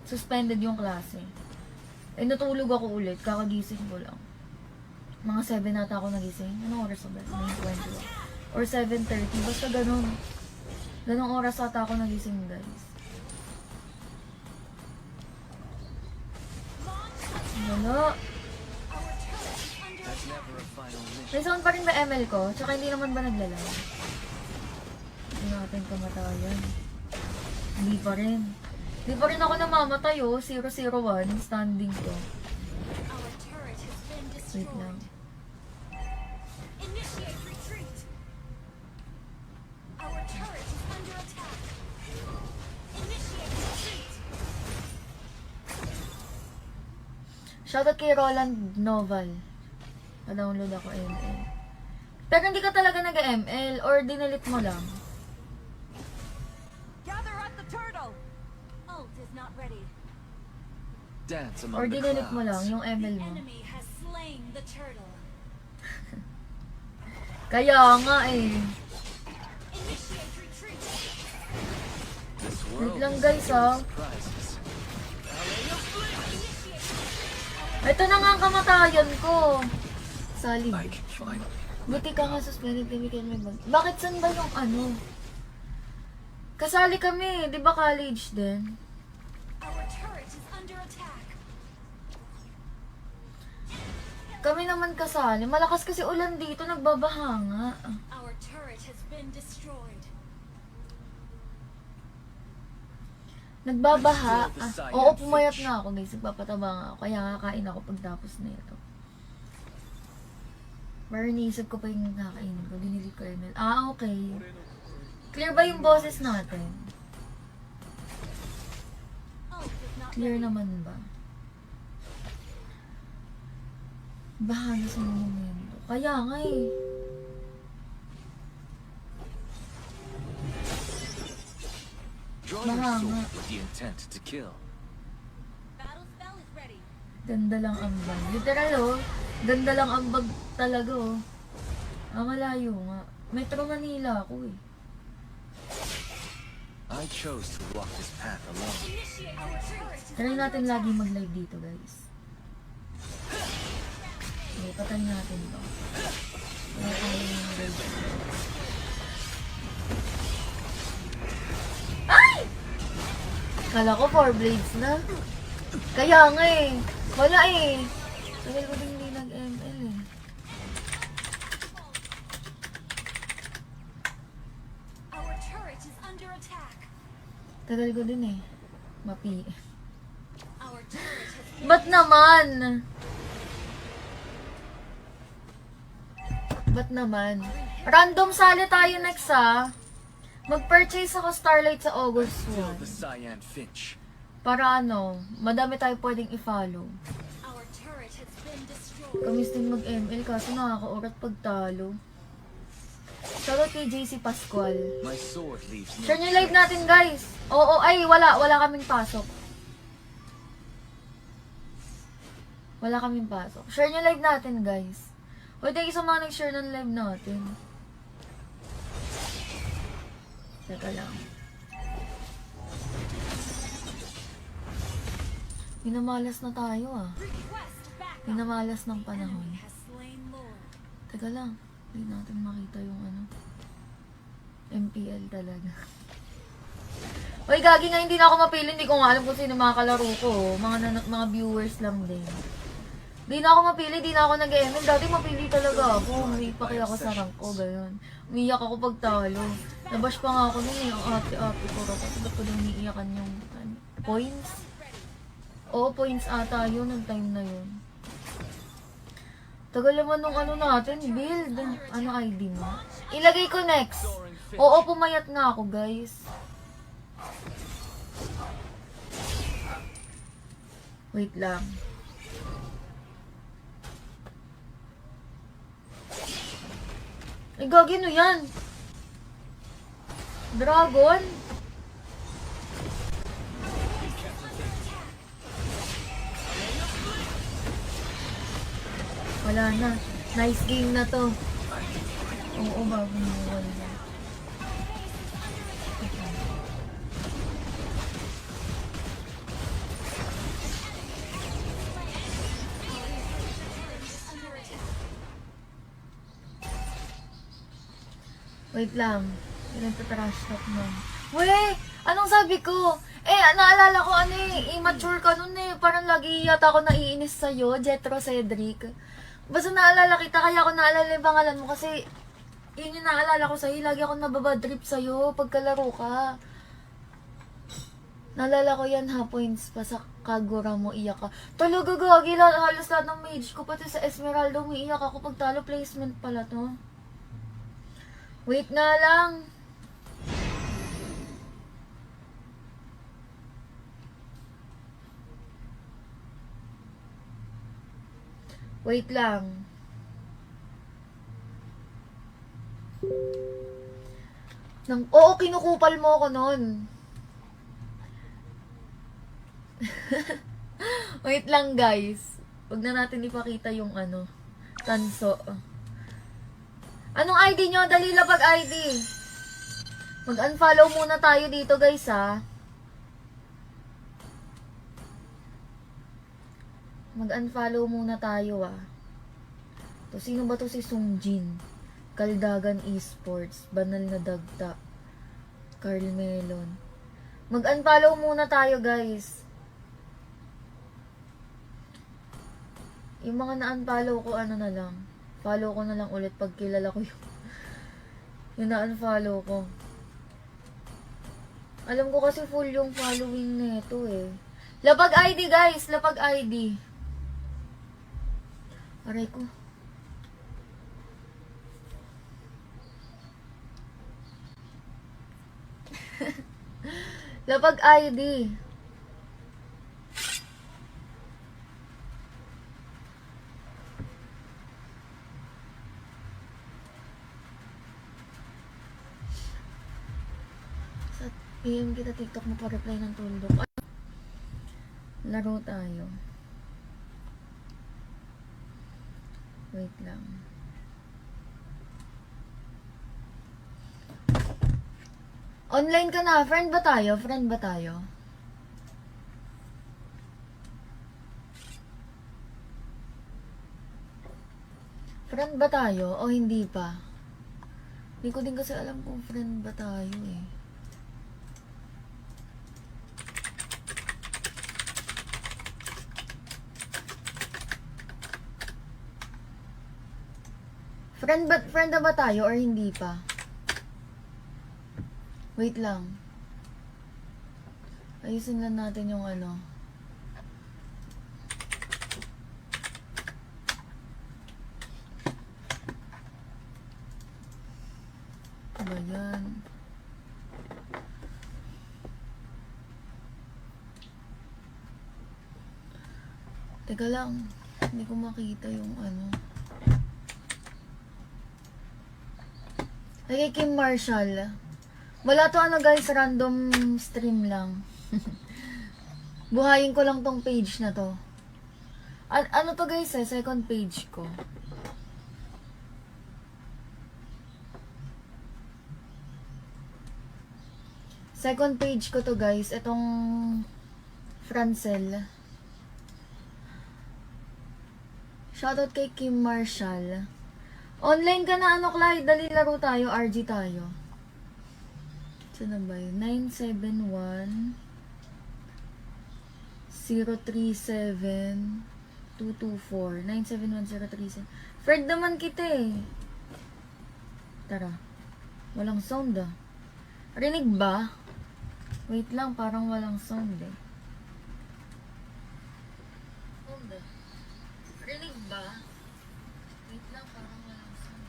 Speaker 1: suspended yung klase. Eh natulog ako ulit, kakagising ko lang. Mga 7 nata ako nagising. Anong oras ba? 9:20 or 7:30. Basta ganun. Ganong oras ata ako nagising guys. Wala.
Speaker 4: There's never a final mission.
Speaker 1: May sound pa rin ba ML ko? Tsaka hindi naman ba naglalang? Hindi natin kamatayan. Hindi pa rin. Hindi pa rin ako namamatay oh. 001. Standing ko.
Speaker 3: Our turret has been
Speaker 1: Wait
Speaker 3: destroyed.
Speaker 1: lang.
Speaker 3: Initiate retreat. Our turret is under attack. Initiate retreat.
Speaker 1: Shoutout kay Roland Noval. Na-download ako ML. Pero hindi ka talaga nag-ML or dinilit mo lang.
Speaker 3: Gather at the turtle. Ult is not ready.
Speaker 4: Dance
Speaker 1: Or
Speaker 4: among the
Speaker 1: dinilit mo lang
Speaker 4: clouds.
Speaker 1: yung ML
Speaker 3: The
Speaker 1: mo.
Speaker 3: enemy has slain the turtle.
Speaker 1: Kaya nga eh.
Speaker 3: Initiate retreat.
Speaker 4: This
Speaker 1: Wait
Speaker 4: world
Speaker 1: lang
Speaker 4: is
Speaker 1: guys
Speaker 4: full of
Speaker 1: ah.
Speaker 4: surprises.
Speaker 1: Ito na nga ang kamatayan ko. Salib.
Speaker 4: I can finally.
Speaker 1: Buti ka nga suspended kami kayo may bag. Bakit saan ba yung ano? Kasali kami, di ba college din?
Speaker 3: Our turret is under attack.
Speaker 1: Kami naman kasali. Malakas kasi ulan dito, nagbabaha nga.
Speaker 3: Our turret has been destroyed.
Speaker 1: Nagbabaha. Ah, oo, pumayat nga ako guys. Nagpapataba nga ako. Kaya nga kain ako pagtapos na ito. Pero iniisip ko pa yung kakainin ko. Dinilit ko ML. Ah, okay. Clear ba yung boses natin?
Speaker 3: Ult is not
Speaker 1: Clear
Speaker 3: ready.
Speaker 1: naman ba? Bahala sa mga momento. Kaya nga eh.
Speaker 4: Draw your
Speaker 1: Mahanga.
Speaker 4: sword with the intent to kill.
Speaker 3: Battle spell is ready.
Speaker 1: Ganda lang ang bag. Literal oh. Ganda lang ang bag talaga oh. Malayo nga. Metro Manila ako eh.
Speaker 4: I chose to walk this path alone.
Speaker 3: Initiate retreat.
Speaker 1: Try natin lagi mag-live dito guys. Okay, patay natin to. Wala tayo yung live. Ay! Kala ko 4 blades na. Kaya nga eh. Wala eh. Tagal ko din hindi nag-ML eh.
Speaker 3: Our turret is under attack.
Speaker 1: Tagal ko din eh. Mapi.
Speaker 3: Our turret has
Speaker 1: Ba't naman? Ba't naman? Random sali tayo next ha. Mag-purchase ako Starlight sa August
Speaker 4: Kill the
Speaker 1: 1.
Speaker 4: Cyan Finch.
Speaker 1: Para ano, madami tayo pwedeng i-follow.
Speaker 3: our turret has been destroyed.
Speaker 1: Kamis din mag-ML kaso nakaka-orat pagtalo. Shoutout kay JC Pascual.
Speaker 4: My sword leaves no
Speaker 1: Share nyo live natin guys. Oo, ay wala kaming pasok. Wala kaming pasok. Share nyo live natin guys. O thank you sa mga nag-share ng live natin. Teka lang. Minamalas na tayo ah.
Speaker 3: Request backup.
Speaker 1: Minamalas ng panahon.
Speaker 3: Enemy has slain Lord.
Speaker 1: Teka lang. Hindi natin makita yung ano. MPL talaga. Uy, gagi nga hindi na ako mapili. Hindi ko nga alam kung sino mga kalaro ko. Mga viewers lang din. Hindi na ako mapili. Hindi na ako nag-ML. Dati mapili talaga ako. Umiiyak ako sa rank ko. Gayon. Umiiyak ako pag talo. Nabash pa nga ako nun eh. Ang ate-ate ko. Kasi ba't ko din umiiyakan yung points? Oo, points ata yun. Ang time na yun. Tagal naman nung ano natin, build. Ano ID mo? Ilagay ko next. Oo, pumayat nga ako, guys. Wait lang. Ay, gagi no yan. Dragon? Wala na. Nice game na to. Oo, bagong buhay na. Wait lang. Pinagtatrash talk nun. Weh! Anong sabi ko? Naalala ko ano immature ka nun eh. Parang lagi yata ako naiinis sa'yo, Jetro Cedric. Basta naalala kita, kaya ako naalala yung pangalan mo kasi yun yung naalala ko sa'yo. Lagi ako nababadrip sa'yo pagkalaro ka. Naalala ko yan ha, points pa sa Kagura mo, iyak ka. Talaga gagi, halos lahat ng mage ko, pati sa Esmeralda, umiiyak ako pag talo placement pala to. Wait nga lang. Wait lang. Oo, kinukupal mo ako nun. Wait lang guys. Huwag na natin ipakita yung ano. Tanso. Anong ID nyo? Dali lapag ID. Mag-unfollow muna tayo dito guys ha. Mag-unfollow muna tayo ah. To, sino ba to si Sungjin? Kaldagan Esports. Banal na Dagta. Carl Melon. Mag-unfollow muna tayo guys. Yung mga na-unfollow ko ano na lang. Follow ko na lang ulit pag kilala ko yung na-unfollow ko. Alam ko kasi full yung following nito eh. Lapag ID guys, lapag ID. Aray ko. Lapag ID. PM kita TikTok mo pa reply ng tuldok. Laro tayo. Wait lang. Online ka na. Friend ba tayo? Friend ba tayo? Friend ba tayo? O hindi pa? Hindi ko din kasi alam kung friend ba tayo eh. Friend na ba tayo or hindi pa? Wait lang. Ayusin lang natin yung ano. Ano ba yan? Teka lang. Hindi ko makita yung ano. Lagay Kim Marshall. Wala to ano guys, random stream lang. Buhayin ko lang tong page na to. Ano to guys eh, second page ko. Second page ko to guys, itong Francel. Shoutout kay Kim Marshall. Online ka na ano, Clyde? Dali laro tayo, RG tayo. Saan na ba yun? 971 037 224 971 037. Fred naman kita eh. Tara. Walang sound ah. Rinig ba? Wait lang, parang walang sound eh. Sound ah. Rinig ba? Wait lang, parang walang sound.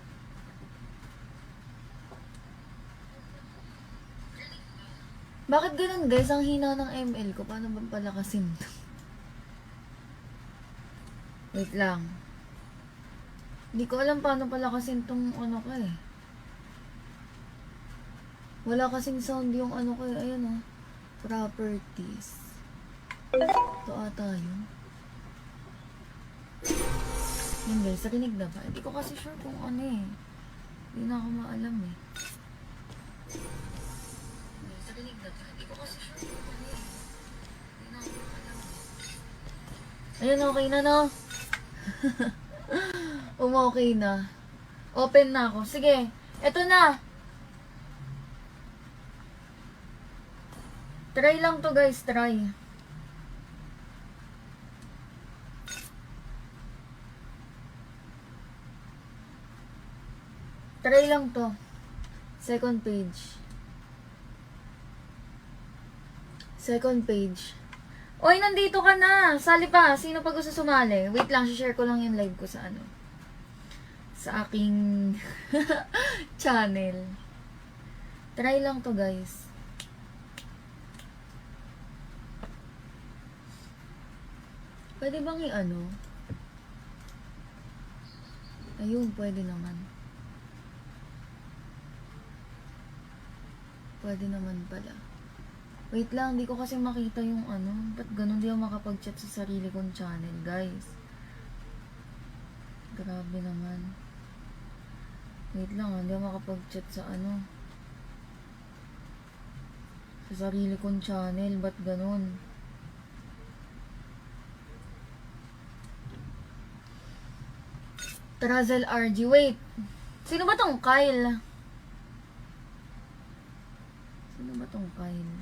Speaker 1: Bakit ganun guys? Ang hina ng ML ko. Paano ba palakasin to? Wait lang. Hindi ko alam paano palakasin tong ano ko eh. Wala kasing sound yung ano ko eh. Ayan oh. Properties. Ito ata yun. Yun guys, narinig na ba? Hindi ko kasi sure kung ano eh. Hindi na ako maalam eh. Narinig na ba? Hindi ko kasi sure kung ano eh. Hindi na ako maalam eh. Ayun, okay na no? Okay na. Open na ako. Sige, eto na. Try lang to guys, try. Try lang to. Second page. Second page. Oy, nandito ka na. Sali pa. Sino pa gusto sumali? Wait lang, share ko lang yung live ko sa ano. Sa aking channel. Try lang to guys. Pwede bang i-ano? Ayun, pwede naman. Pwede naman pala. Wait lang, di ko kasi makita yung ano. Ba't ganun di ako makapag-chat sa sarili kong channel, guys? Grabe naman. Wait lang, hindi ako makapag-chat sa ano. Sa sarili kong channel, ba't ganun? Trazel RG, wait. Sino ba tong Kyle? Sino ba tong Kyle?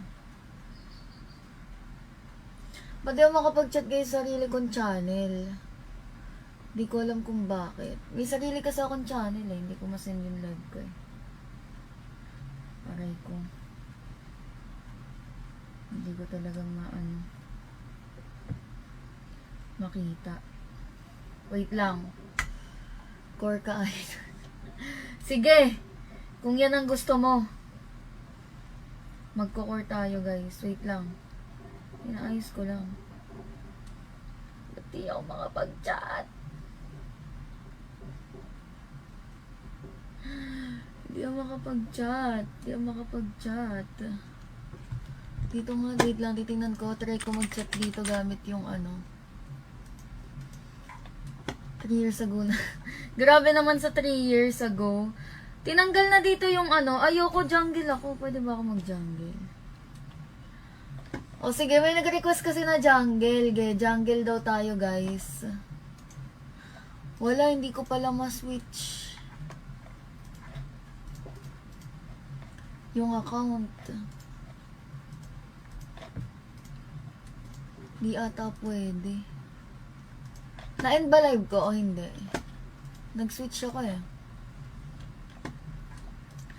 Speaker 1: Ba't di ako makapag-chat guys sa sarili kong channel? Di ko alam kung bakit. May sarili kasi akong channel eh. Hindi ko masend yung live ko eh. Aray ko. Hindi ko talaga makita. Wait lang. Core ka ay. Sige. Kung yan ang gusto mo. Magko-core tayo guys. Wait lang. Inaayos ko lang. Ba't di ako makapag-chat? Hindi ako makapag-chat. Hindi ako makapag-chat. Dito nga, wait lang, titingnan ko. Try ko mag-chat dito gamit yung ano. 3 years ago na. Grabe naman sa 3 years ago. Tinanggal na dito yung ano. Ayoko, jungle ako. Pwede ba ako mag-jungle? O sige, may nag-request kasi na jungle. Jungle daw tayo, guys. Wala, hindi ko pala ma-switch yung account. Di ata pwede. Na-end ba live ko o hindi? Nag-switch ako eh.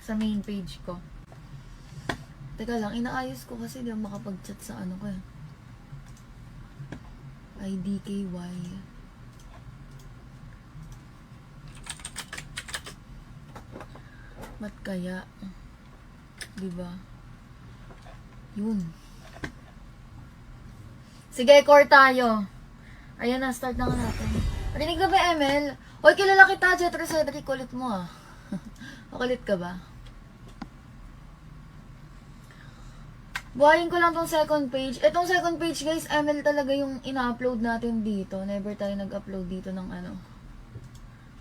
Speaker 1: Sa main page ko. Teka lang, inaayos ko kasi di ako makapag-chat sa ano ko eh. IDKY. Ba't kaya? Diba? Yun. Sige, core tayo. Ayan na, start na nga natin. Rinig na ba, ML? Hoy, kilala kita, Jetro Cedric. Kulit mo ah. Makulit ka ba? Buhayin ko lang tong second page. Etong second page, guys, ML talaga yung ina-upload natin dito. Never tayo nag-upload dito ng ano.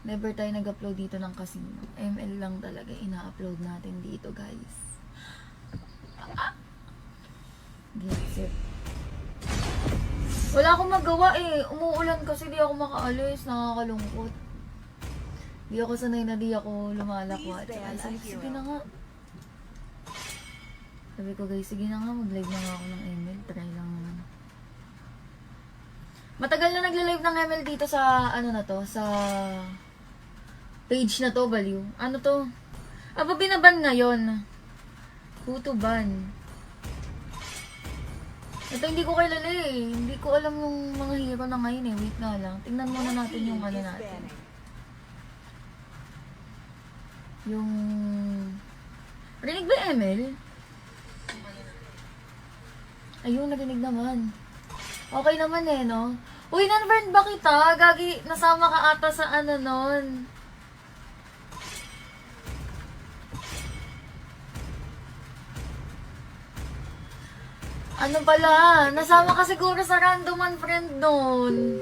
Speaker 1: Never tayo nag-upload dito ng casino. ML lang talaga ina-upload natin dito, guys. Gets it. Wala akong magawa eh. Umuulan kasi di ako makaalis. Nakakalungkot. Di ako sanay na di ako lumalakwat. Sige na nga. Sabi ko guys, sige na nga. Mag-live na nga ako ng ML. Try lang naman. Matagal na nagle-live ng ML dito sa ano na to. Sa page na to, baliw. Ano to? Aba, binaban ngayon. Who to ban? Ito hindi ko kilala eh. Hindi ko alam yung mga hero na ngayon eh. Wait nga lang. Tingnan muna natin yung ano natin. Yung... Rinig ba ML? Ayun, narinig naman. Okay naman eh, no? Uy, nan-friend ba kita? Gagi, nasama ka ata sa ano nun. Ano pala? Nasama ka siguro sa random unfriend nun.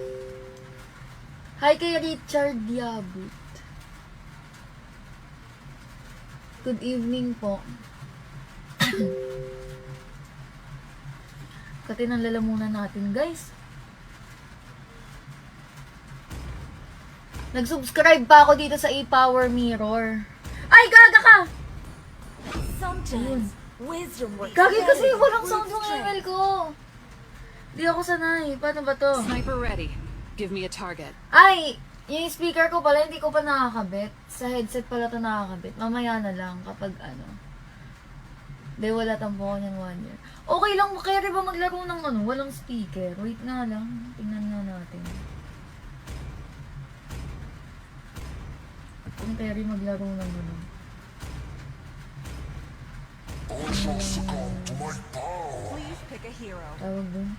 Speaker 1: Hi kay Richard Diabut. Good evening po. Katinang lalamunan natin, guys. Nag-subscribe pa ako dito sa E-Power Mirror. Ay, gaga ka!
Speaker 3: Sometimes wisdom works.
Speaker 1: Gagi kasi walang sound yung ML ko. Di ako sanay. Paano ba to?
Speaker 2: Sniper ready. Give me a target.
Speaker 1: Ay! Yung speaker ko pala, hindi ko pa nakakabit. Sa headset pala to nakakabit. Mamaya na lang kapag ano. Di wala tampo ko yan 1 year. Okay lang, carry ba maglaro ng ano? Walang speaker. Wait nga lang. Tingnan nga natin. Kung carry maglaro ng ano.
Speaker 3: Please pick a hero.
Speaker 1: Tawag dun.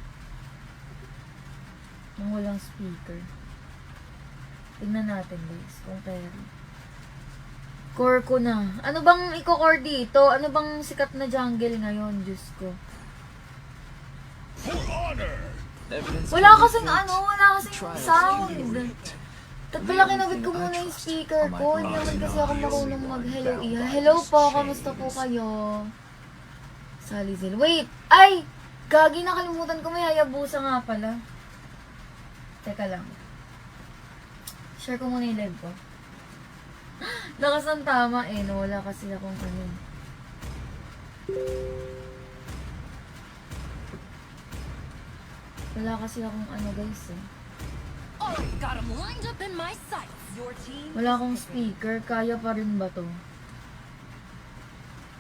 Speaker 1: Nang walang speaker. Tingnan natin guys, kung carry. Core ko na. Ano bang i-core dito? Ano bang sikat na jungle ngayon? Diyos ko.
Speaker 5: For honor!
Speaker 4: Evidence
Speaker 1: Wala
Speaker 4: can be
Speaker 1: kasing
Speaker 4: built.
Speaker 1: ano, wala kasing sound. Pala kinabit ko muna yung speaker ko. Hindi naman kasi ako marunong mag-hello iya. Hello po, kamusta po kayo? Salizil. Wait! Ay! Gagi, nakalimutan ko. May Hayabusa nga pala. Teka lang. Share ko muna yung live ko. Lakas ng tama eh. No? Wala kasi akong ano. Wala kasi akong ano guys eh.
Speaker 3: Already got him lined up in my sights. Your team.
Speaker 1: Wala akong speaker. Kaya pa rin ba to?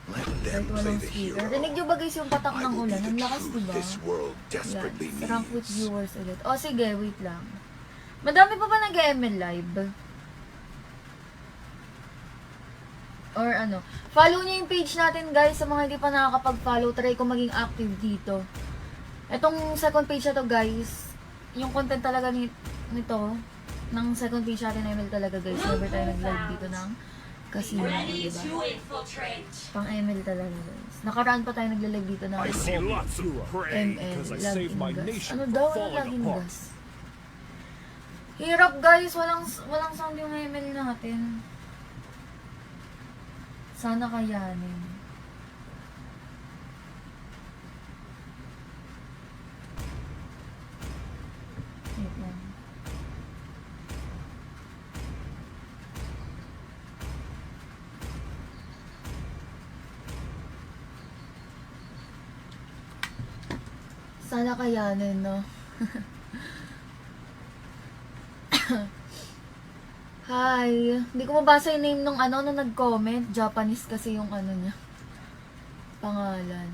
Speaker 5: Let
Speaker 1: Kahit
Speaker 5: them play
Speaker 1: walang
Speaker 5: the
Speaker 1: speaker.
Speaker 5: hero.
Speaker 1: Rinig nyo ba guys yung patak
Speaker 5: I
Speaker 1: ng
Speaker 5: will
Speaker 1: ulan?
Speaker 5: be
Speaker 1: Ang
Speaker 5: the
Speaker 1: lakas
Speaker 5: truth
Speaker 1: diba?
Speaker 5: this world desperately
Speaker 1: Yes. Rank with
Speaker 5: needs.
Speaker 1: viewers ulit. O sige, wait lang. Madami pa ba nag-ML live? Or ano? Follow nyo yung page natin guys. Sa mga hindi pa nakakapag-follow, try ko maging active dito. Etong second page na to guys, yung content talaga nito, ng second page natin ML talaga guys. Never tayo nag-live dito ng Casino, diba? Pang ML talaga guys. Nakaraan pa tayo naglalag dito na
Speaker 5: I see lots of prey
Speaker 1: ML,
Speaker 5: because I
Speaker 1: lag
Speaker 5: saved my
Speaker 1: gas.
Speaker 5: nation
Speaker 1: Ano
Speaker 5: from
Speaker 1: daw, ano
Speaker 5: falling
Speaker 1: laging
Speaker 5: apart.
Speaker 1: gas? Hirap guys, walang sound yung ML natin. Sana kayanin. Wait lang. Sana kayanin, no? Hi. Hindi ko mabasa yung name nung nung nag-comment. Japanese kasi yung niya. Pangalan.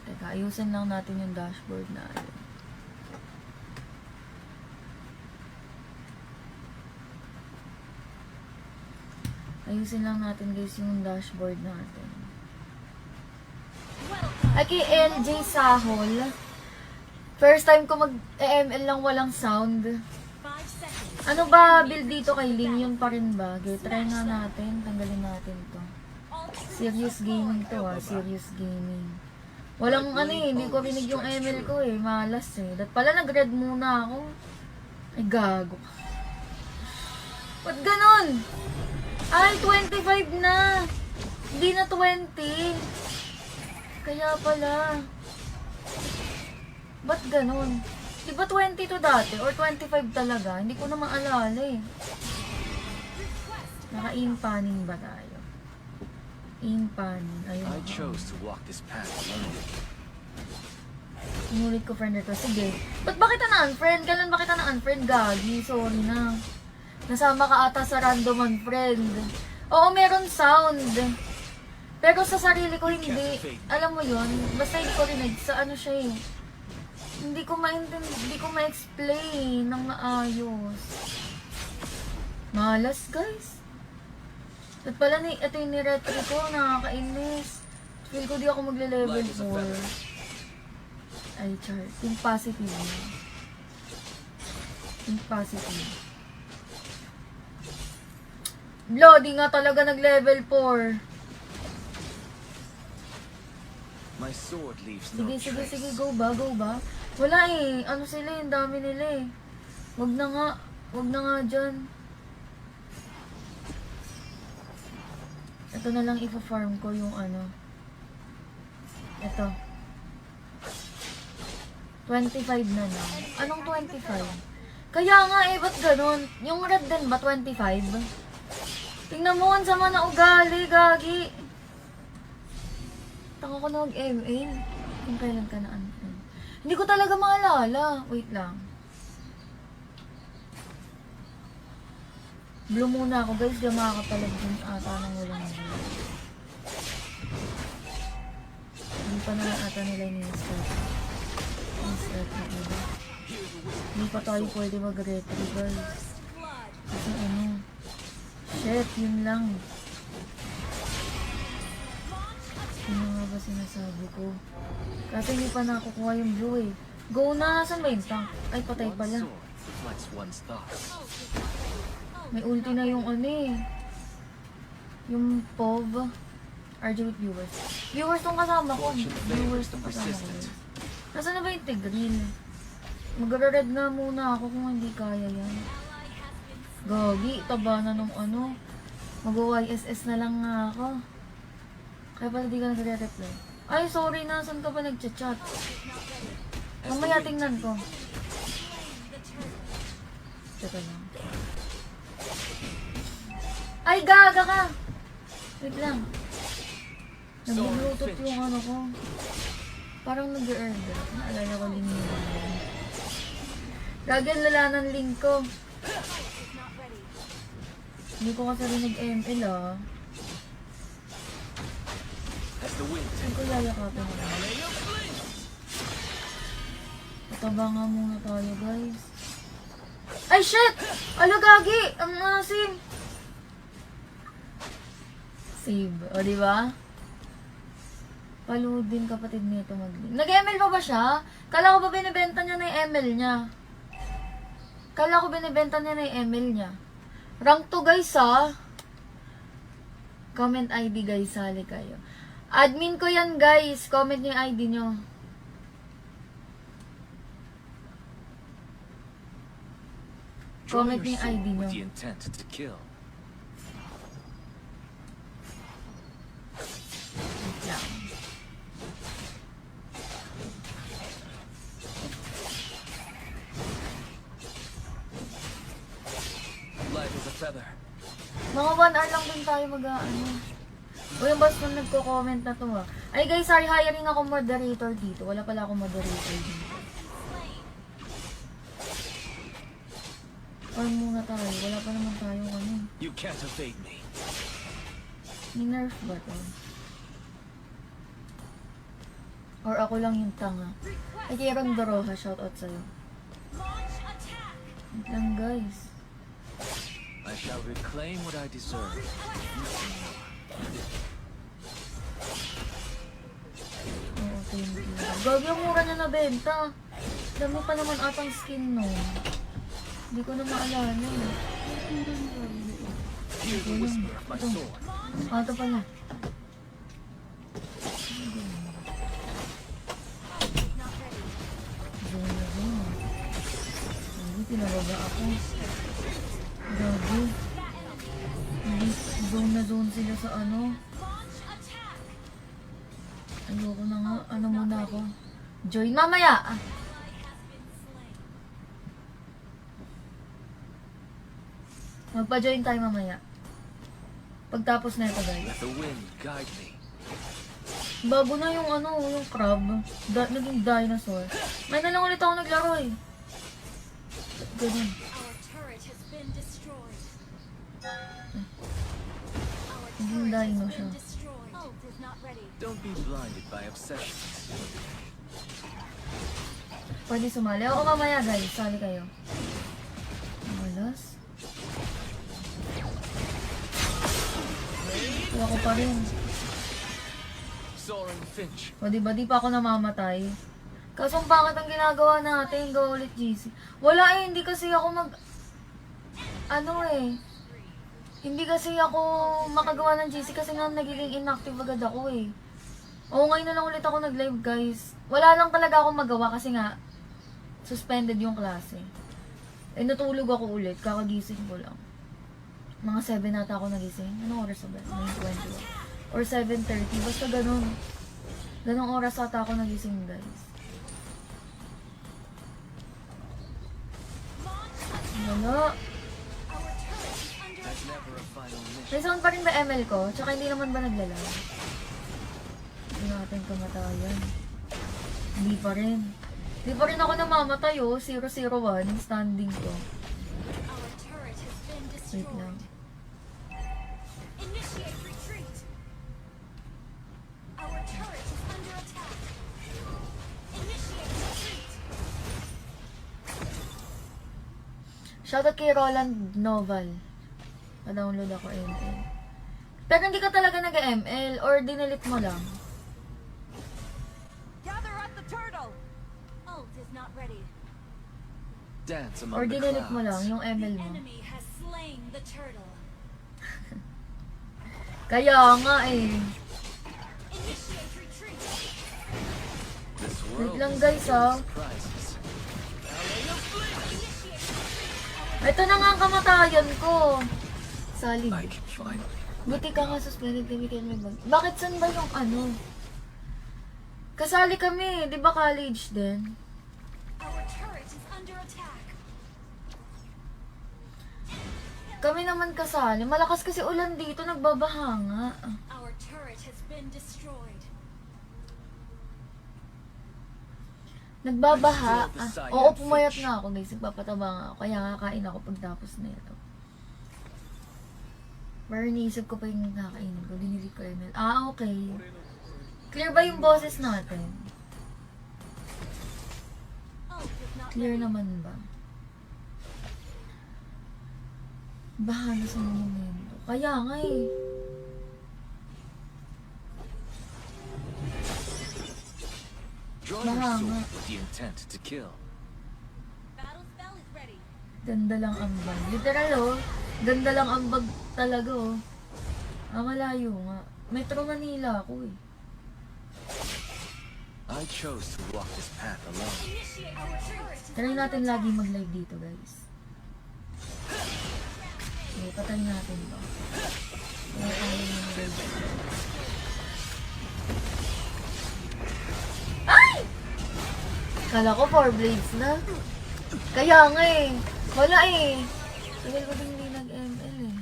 Speaker 1: Teka, ayusin lang natin yung dashboard natin. Ayusin lang natin guys yung dashboard natin. Ay, kay LJ Sahol. First time ko mag-ML lang walang sound.
Speaker 3: 5 seconds.
Speaker 1: Ano ba build dito kay Ling? Yun pa rin ba? Okay, try na natin. Tanggalin natin to. Serious gaming to serious gaming. Walang hindi ko rinig yung ML ko malas Dat pala nag-red muna ako. Ay, gago. Ba't ganon? Ay, 25 na. Hindi na 20. Kaya pala. Ba't ganon? Di ba 20 to dati? Or 25 talaga? Hindi ko na maalala Naka-in-panning ba tayo? In-panning. Ayun.
Speaker 4: I chose to walk this path alone.
Speaker 1: Inulit ko friend ito. Sige. Ba't ba kita na-unfriend? Kailan ba kita na-unfriend? Gagi. Sorry na. Nasama ka ata sa random unfriend. Oo, meron sound. Pero sa sarili ko hindi. Alam mo yon, basta hindi ko rinig sa siya Hindi ko hindi ko ma-explain ng maayos. Malas guys. At pala ito yung niretry ko, nakakainis. Feel ko di ako magle-level 4. Ay, char. Think positive. Think positive. Di nga talaga nag-level 4.
Speaker 4: My sword leaves no
Speaker 1: Sige,
Speaker 4: trace.
Speaker 1: sige, go ba? Wala sila yung dami nila Wag na nga dyan. Ito na lang ipa-farm ko yung Ito. 25 na lang. Anong 25? Kaya nga ba't ganun? Yung red din ba 25? Tingnan mo, ang sama na ugali, gagi. Taka ko na mag-ML. Kung kailan ka na Hindi ko talaga maalala. Wait lang. Blue muna ako guys. Di makakapalag dun ata ng walang blue. Hindi pa naman ata nila ini-start. In-start na iba. Hindi pa tayo pwede mag-retry guys. Kasi shit, yun lang. Ano nga ba sinasabi ko? Kasi hindi pa nakukuha yung blue Go na! Saan ba yung tank? Ay, patay
Speaker 4: One
Speaker 1: pala.
Speaker 4: sword reflects one's thoughts.
Speaker 1: May ulti na yung yung POV. RJ with viewers. Viewers tong kasama ko. Viewers tong kasama ko. Nasaan na ba yung Tigril? Mag-red na muna ako kung hindi kaya yan. Gagi, taba na nung Mag-YSS na lang nga ako. Kaya pala di ka nagre-reply. Ay, sorry na. Saan ka ba nag-chat? Mamaya tingnan ko. Teka lang. Ay, gaga ka! Wait lang. Nag-bluetooth yung ko. Parang nag-earn. Naalala ko link nila. Gagal lala ng link ko. Hindi ko kasi rin nag-ML
Speaker 4: As the wind
Speaker 1: Saan ko yayakapin mo? Pataba nga muna tayo guys. Ay shit! Ala gagi! Ang asim! Save. O diba? Palood din kapatid nito mag-link. Nag-ML pa ba siya? Kala ko ba binibenta niya na yung ML niya? Kala ko binibenta niya na yung ML niya. Rank 2 guys Comment ID guys, sali kayo. Admin ko yan guys, comment nyo yung ID nyo.
Speaker 4: Draw
Speaker 1: Comment
Speaker 4: your
Speaker 1: niyo yung ID
Speaker 4: sword
Speaker 1: nyo.
Speaker 4: with the intent to kill.
Speaker 1: Wait lang.
Speaker 4: Light as a feather.
Speaker 1: Mga 1 hour lang din tayo mag-ano. O yung basta nagko-comment na to ha. Ay guys, sorry, hiring ako moderator dito. Wala pala ako moderator dito. Or muna tayo. Wala pa naman tayo ano.
Speaker 4: You can't evade me.
Speaker 1: Ni-nerf ba to? Or ako lang yung tanga. Ay, kaya Rondoroha, shoutout sa'yo.
Speaker 3: Launch attack.
Speaker 1: Wait lang guys.
Speaker 4: I shall reclaim what I deserve.
Speaker 1: Oo, thank you. Gagi, ang mura niya nabenta. Dami pa naman atang skin no. Hindi ko na maalala eh.
Speaker 4: Hear the whisper of my sword.
Speaker 1: Ito pala. Zone na zone. Hindi, pinababa ako. Gagi. Hindi, zone na zone sila sa ano. Ayoko na nga. Ano muna ako? Join mamaya! Ah. Magpa-join tayo mamaya. Pagtapos na ito guys.
Speaker 4: Let the wind guide me.
Speaker 1: Bago na yung ano, yung crab. Naging dinosaur. May na lang ulit ako naglaro eh. Ganun.
Speaker 3: Our turret has been destroyed.
Speaker 1: Naging dino siya.
Speaker 3: Destroyed. Ult is not ready.
Speaker 4: Don't be blinded by obsessions.
Speaker 1: Pwede sumali. Oo, mamaya guys. Sali kayo. Malas. Kuha ko pa rin.
Speaker 4: Soaring Finch.
Speaker 1: O diba, di pa ako namamatay. Kaso bakit ang ginagawa natin? Go ulit GC. Wala eh, hindi kasi ako ano eh. Hindi kasi ako makagawa ng GC kasi nga nagiging inactive agad ako eh. Oo, ngayon na lang ulit ako nag-live guys. Wala lang talaga akong magawa kasi nga suspended yung klase. Eh natulog ako ulit, kakagising ko lang. Mga 7 nata ako nagising. Anong oras ba? 9:21. Or 7:30. Basta ganun. Ganong oras ata ako nagising guys. Wala.
Speaker 4: There's never a final mission.
Speaker 1: May sound pa rin ba ML ko? Tsaka hindi naman ba naglalag? Hindi natin kamatayan. Hindi pa rin. Hindi pa rin ako namamatay oh. 001. Standing ko.
Speaker 3: Our turret has been
Speaker 1: Wait
Speaker 3: destroyed.
Speaker 1: lang.
Speaker 3: Initiate retreat. Our turret is under attack. Initiate retreat.
Speaker 1: Shoutout kay Roland Noval. Pa-download ako ML. Pero hindi ka talaga nag-ML or dinilit mo lang.
Speaker 3: Gather at the turtle. Ult is not ready.
Speaker 4: Dance
Speaker 1: Or
Speaker 4: among the
Speaker 1: dinilit mo lang
Speaker 4: clouds.
Speaker 1: yung ML
Speaker 3: The
Speaker 1: mo.
Speaker 3: enemy has slain the turtle.
Speaker 1: Kaya nga eh.
Speaker 3: Initiate retreat.
Speaker 4: This
Speaker 1: Wait
Speaker 4: world
Speaker 1: lang
Speaker 4: is
Speaker 1: guys
Speaker 4: full
Speaker 1: ah.
Speaker 4: of surprises.
Speaker 1: Ito na nga ang kamatayan ko. Sali.
Speaker 4: I can finally.
Speaker 1: Buti ka nga suspended kami kay may bag. Bakit saan ba yung ano? Kasali kami, di ba college din?
Speaker 3: Our turret is under attack.
Speaker 1: Kami naman kasali. Malakas kasi ulan dito, nagbabaha nga.
Speaker 3: Our turret has been destroyed.
Speaker 1: Nagbabaha. Oo, pumayat nga ako guys. Nagpapataba nga ako. Kaya nga kain ako pagtapos na ito. Pero iniisip ko pa yung kakainin ko. Dinilig ko ML. Ah, okay. Clear ba yung boses natin?
Speaker 3: Ult is not
Speaker 1: Clear
Speaker 3: ready.
Speaker 1: naman ba? Baha na sa momento. Kaya nga eh.
Speaker 4: Draw your
Speaker 1: Mahanga.
Speaker 4: sword with the intent to kill.
Speaker 3: Battle spell is ready.
Speaker 1: Ganda lang ang bag. Literal oh. Ganda lang ang bag talaga oh. Malayo nga. Metro Manila ako eh.
Speaker 4: I chose to walk this path alone.
Speaker 3: Initiate our turret.
Speaker 1: Try natin lagi mag-live dito, guys. Okay, patay natin to. Kaya tayo mag-live. Ay! Kala ko 4 blades na. Kaya nga eh. Wala eh. Tagal ko din hindi nag-ML eh.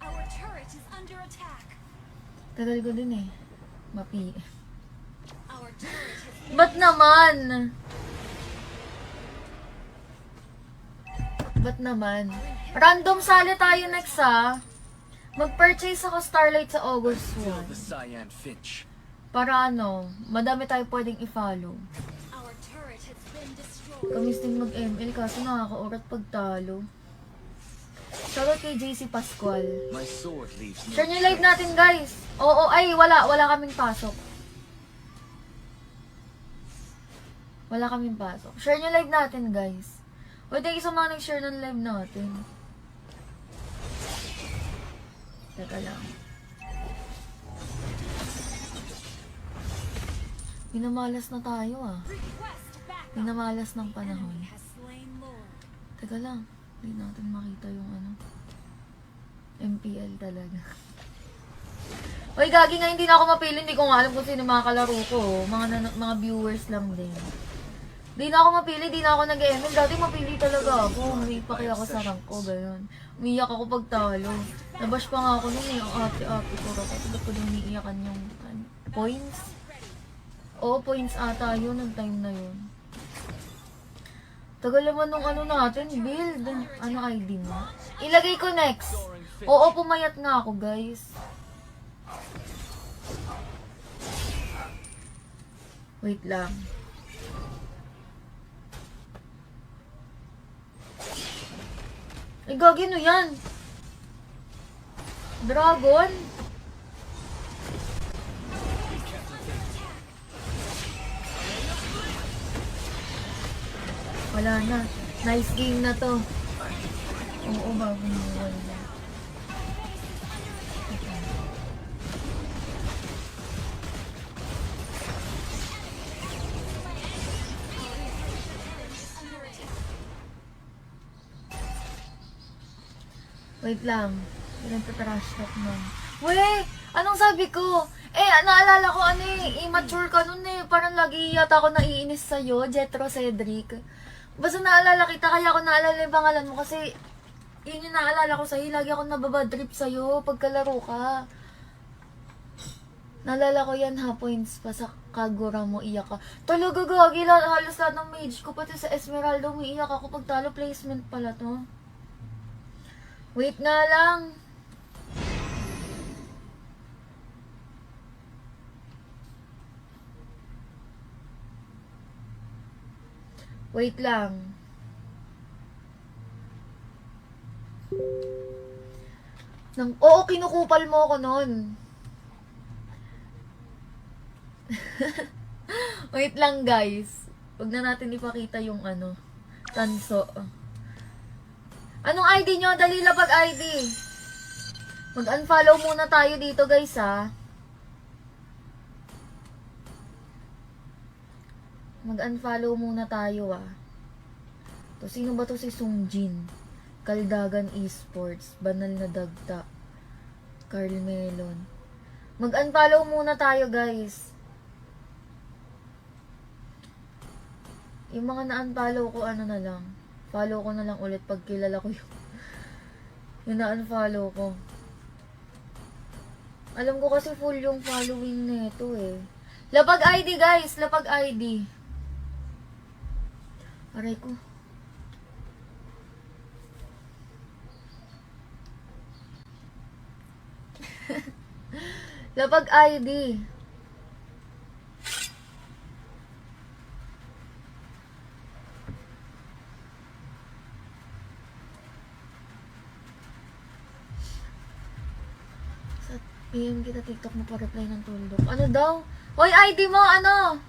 Speaker 3: Our turret is under attack.
Speaker 1: Tagal ko din eh. Mapi.
Speaker 3: Our turret has been
Speaker 1: Ba't naman? Ba't naman? Random sali tayo next ha. Mag-purchase ako Starlight sa August
Speaker 4: Feel
Speaker 1: 1.
Speaker 4: the cyan finch.
Speaker 1: Para ano, madami tayo pwedeng i-follow.
Speaker 3: our turret has been destroyed.
Speaker 1: Kamis din mag-ML kaso nakaka-orat pagtalo. Shoutout kay JC Pascual.
Speaker 4: My sword leaves no
Speaker 1: Share nyo live natin guys. Oo, ay wala kaming pasok. Wala kaming pasok. Share nyo live natin guys. O thank you sa mga nag-share ng live natin. Teka lang. Minamalas na tayo ah.
Speaker 3: Request backup.
Speaker 1: Minamalas ng panahon.
Speaker 3: Enemy has slain Lord.
Speaker 1: Teka lang. Hindi natin makita yung ano. MPL talaga. Oy, gagi nga hindi na ako mapili. Hindi ko nga alam kung sino mga kalaro ko. Mga viewers lang din. Hindi na ako mapili. Hindi na ako nag-ML. Dati mapili talaga ako. Umiiyak kaya ako sa rank ko. Gayon. Umiiyak ako pag talo. Nabash pa nga ako nun eh. Ang ate-ate ko. Ba't ko din umiiyakan yung points? Oo, points ata yun. Ang time na yun. Tagal naman nung ano natin. Build. Ano ID mo? Ilagay ko next. Oo, pumayat nga ako guys. Wait lang. Ay, gagi no yan. Dragon? Wala na. Nice game na to. Oo, bagong buwan na. Wait lang. Pinagtatrash talk nun. Weh! Anong sabi ko? Naalala ko ano eh. Immature ka nun eh. Parang lagi yata ako naiinis sa'yo, Jetro Cedric. Basta naalala kita, kaya ako naalala yung pangalan mo kasi yun yung naalala ko sa'yo. Lagi ako nababadrip sa'yo pagkalaro ka. Naalala ko yan ha, points pa sa Kagura mo, iyak ka. Talaga gagi, halos lahat ng mage ko, pati sa Esmeralda, umiiyak ako pag talo placement pala to. Wait nga lang. Wait lang. Oo, kinukupal mo ako nun. Wait lang guys. Huwag na natin ipakita yung ano, tanso. Anong ID nyo? Dali lapag ID. Mag-unfollow muna tayo dito guys ha. Mag-unfollow muna tayo ah. To, sino ba to si Sungjin? Kaldagan Esports, Banal na Dagta, Carl Melon. Mag-unfollow muna tayo guys. Yung mga na-unfollow ko ano na lang. Follow ko na lang ulit pag kilala ko yung na-unfollow ko. Alam ko kasi full yung following nito eh. Lapag ID guys, lapag ID. Aray ko. Lapag ID. Sa PM kita TikTok mo pa reply ng tuldok. Ano daw? Hoy, ID mo, ano?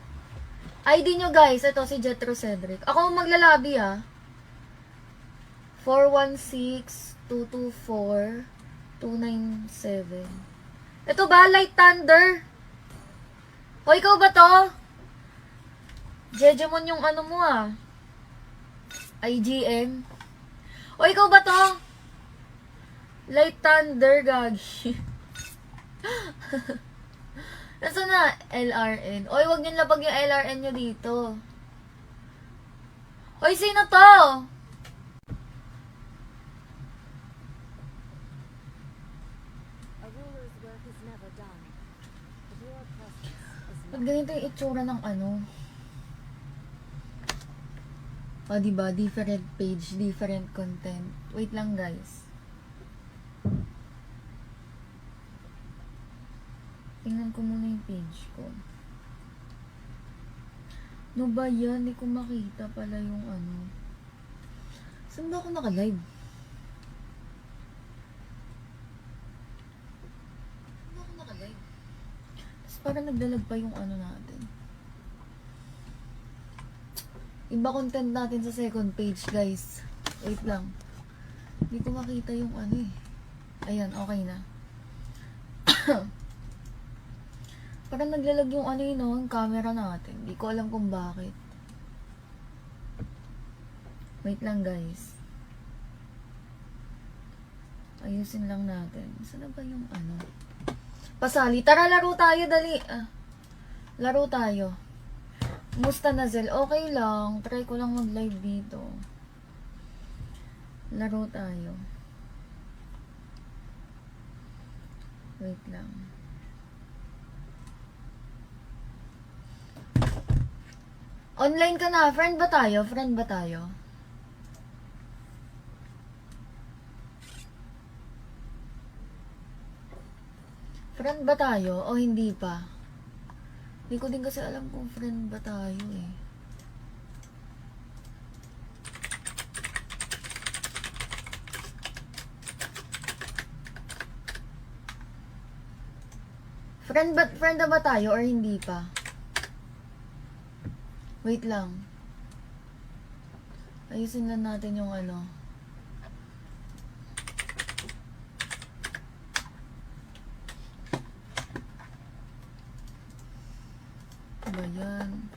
Speaker 1: ID nyo guys, ito si Jetro Cedric. Ako maglalabi ah. 416-224-297. Ito ba? Light Thunder? O, ikaw ba to? Jejemon yung ano mo ah. IGN. O, ikaw ba to? Light Thunder, gagi. Nasaan na? LRN. Oy, wag niyo lapag yung LRN nyo dito. Oy, sino to?
Speaker 3: A ruler's work is never done. Your presence is
Speaker 1: Ba't ganito yung itsura ng ano? O, diba? Different page, different content. Wait lang, guys. Tingnan ko muna yung page ko. No ba yan? Hindi ko makita pala yung ano. Saan ba ako naka-live? Saan ba ako naka-live? Tapos parang nagdalag pa yung ano natin. Iba content natin sa second page, guys. Wait lang. Hindi ko makita yung ano eh. Ayan, okay na. Parang naglalag yung ano yun, no, yung camera natin. Hindi ko alam kung bakit. Wait lang, guys. Ayusin lang natin. Saan na ba yung ano? Pasali. Tara, laro tayo, dali. Laro tayo. Musta na, Zel? Okay lang. Try ko lang mag-live dito. Laro tayo. Wait lang. Online ka na. Friend ba tayo? Friend ba tayo? Friend ba tayo? O hindi pa? Hindi ko din kasi alam kung friend ba tayo eh. Friend na ba tayo or hindi pa? Wait lang. Ayusin lang natin yung ano. Ano ba yan?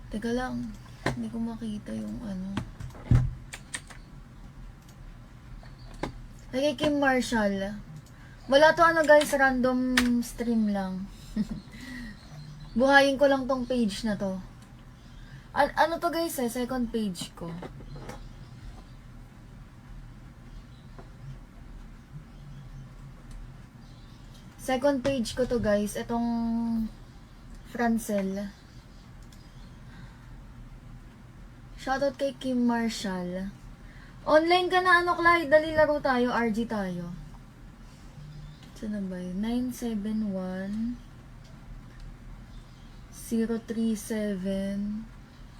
Speaker 1: Teka lang. Hindi ko makita yung ano. Kay Kim Marshall. Wala to ano guys, random stream lang. Buhayin ko lang tong page na to. Ano to guys eh, second page ko. Second page ko to guys, itong Francel. Shoutout kay Kim Marshall. Online ka na ano, Clyde? Dali laro tayo, RG tayo. Saan na ba yun? 971 037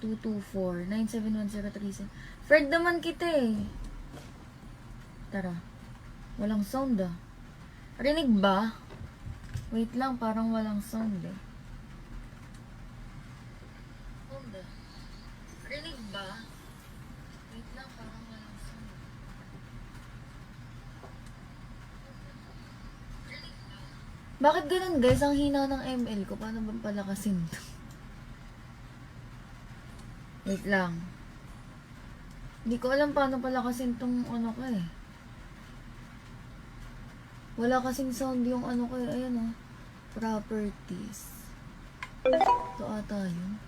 Speaker 1: 224 971 037. Fred naman kita eh. Tara. Walang sound ah. Rinig ba? Wait lang, parang walang sound eh. Sound ah. Rinig ba? Wait lang, parang walang sound. Bakit ganun guys? Ang hina ng ML ko. Paano bang palakasin to? Wait lang. Hindi ko alam paano palakasin tong ano ko eh. Wala kasing sound yung ano ko eh. Ayan oh. Properties. Ito ata yun.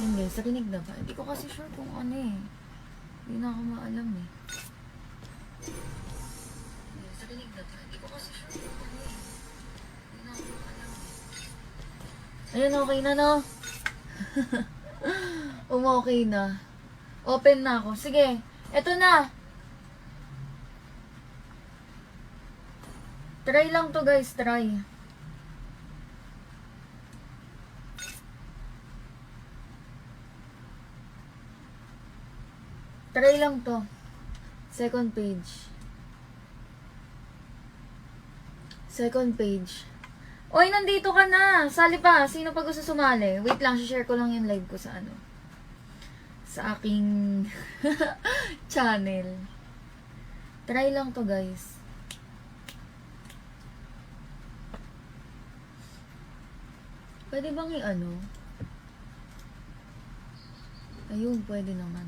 Speaker 1: Yun guys, narinig na ba? Hindi ko kasi sure kung ano eh. Hindi na ako maalam eh. Narinig na ba? Hindi ko kasi sure kung ano eh. Hindi na ako maalam eh. Ayun, okay na no? Okay na. Open na ako. Sige, eto na. Try lang to guys, try. Try lang to. Second page. Second page. Oy, nandito ka na. Sali pa. Sino pa gusto sumali? Wait lang, share ko lang yung live ko sa ano. Sa aking channel. Try lang to, guys. Pwede bang i-ano? Ayun, pwede naman.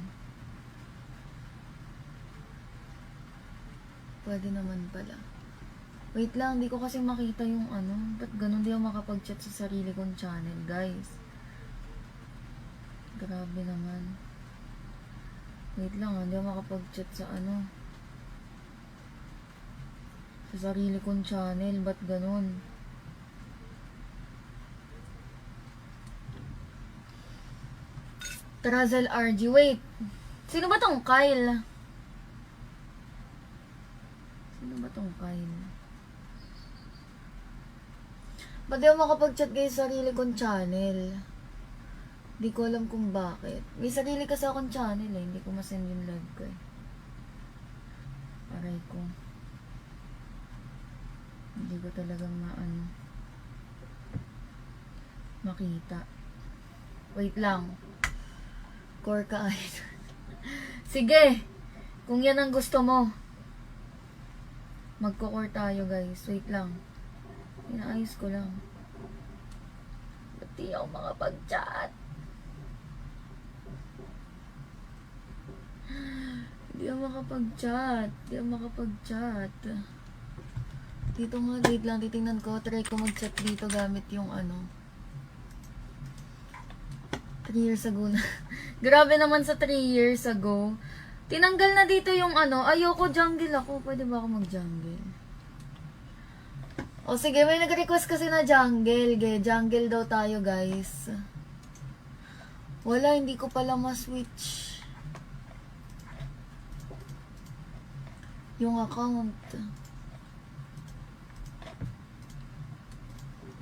Speaker 1: Pwede naman pala. Wait lang, di ko kasi makita yung ano. Ba't ganun di ako makapag-chat sa sarili kong channel, guys? Grabe naman. Wait lang, hindi ako makapag-chat sa ano. Sa sarili kong channel, ba't ganun? Trazel RG, wait. Sino ba tong Kyle? Sino ba tong Kyle? Ba't di ako makapag-chat guys sa sarili kong channel? Di ko alam kung bakit. May sarili kasi akong channel eh. Hindi ko masend yung live ko eh. Aray ko. Hindi ko talagang makita. Wait lang. Core ka idol. Sige. Kung yan ang gusto mo. Magko-core tayo guys. Wait lang. Inaayos ko lang. Ba't di ako makapag-chat? Di ako makapag-chat. Di ako makapag-chat. Dito nga, wait lang. Titingnan ko. Try ko mag-chat dito gamit yung ano. 3 years ago na. Grabe naman sa 3 years ago. Tinanggal na dito yung ano. Ayoko jungle ako. Pwede ba ako mag-jungle? O sige, may nag-request kasi na jungle. Jungle daw tayo, guys. Wala, hindi ko pala ma-switch yung account.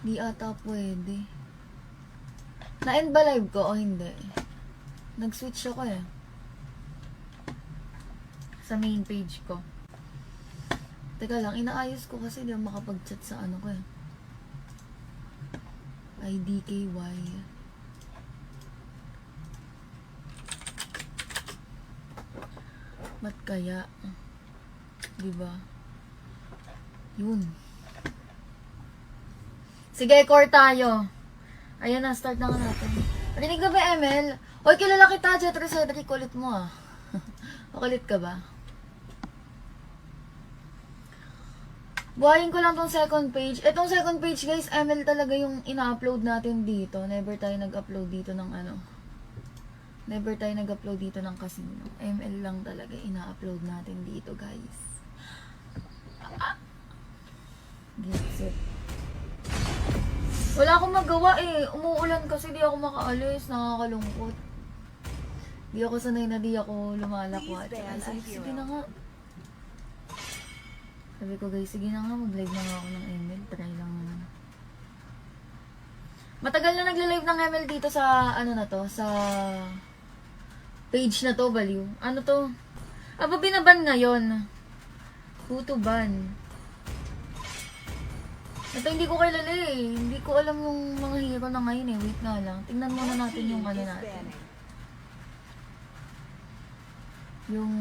Speaker 1: Di ata pwede. Na-end ba live ko o hindi? Nag-switch ako eh. Sa main page ko. Teka lang, inaayos ko kasi di ako makapag-chat sa ano ko eh. IDKY. Ba't kaya? Diba? Yun. Sige, core tayo. Ayan na, start na nga natin. Rinig na ba, ML? Hoy, kilala kita, Jetro Cedric. Kulit mo ah. Makulit ka ba? Buhayin ko lang tong second page. Etong second page, guys, ML talaga yung ina-upload natin dito. Never tayo nag-upload dito ng ano. Never tayo nag-upload dito ng casino. ML lang talaga ina-upload natin dito, guys. Gets it. Wala akong magawa eh. Umuulan kasi di ako makaalis. Nakakalungkot. Di ako sanay na di ako lumalakwat. Sige na nga. Sabi ko guys, sige na nga, mag-live na nga ako ng ML. Try lang naman. Matagal na nagle-live ng ML dito sa, ano na to, sa page na to, baliw. Ano to? Aba, binaban ngayon. Who to ban? Ito hindi ko kilala eh. Hindi ko alam yung mga hero na ngayon eh. Wait nga lang. Tingnan muna natin yung ano natin. Yung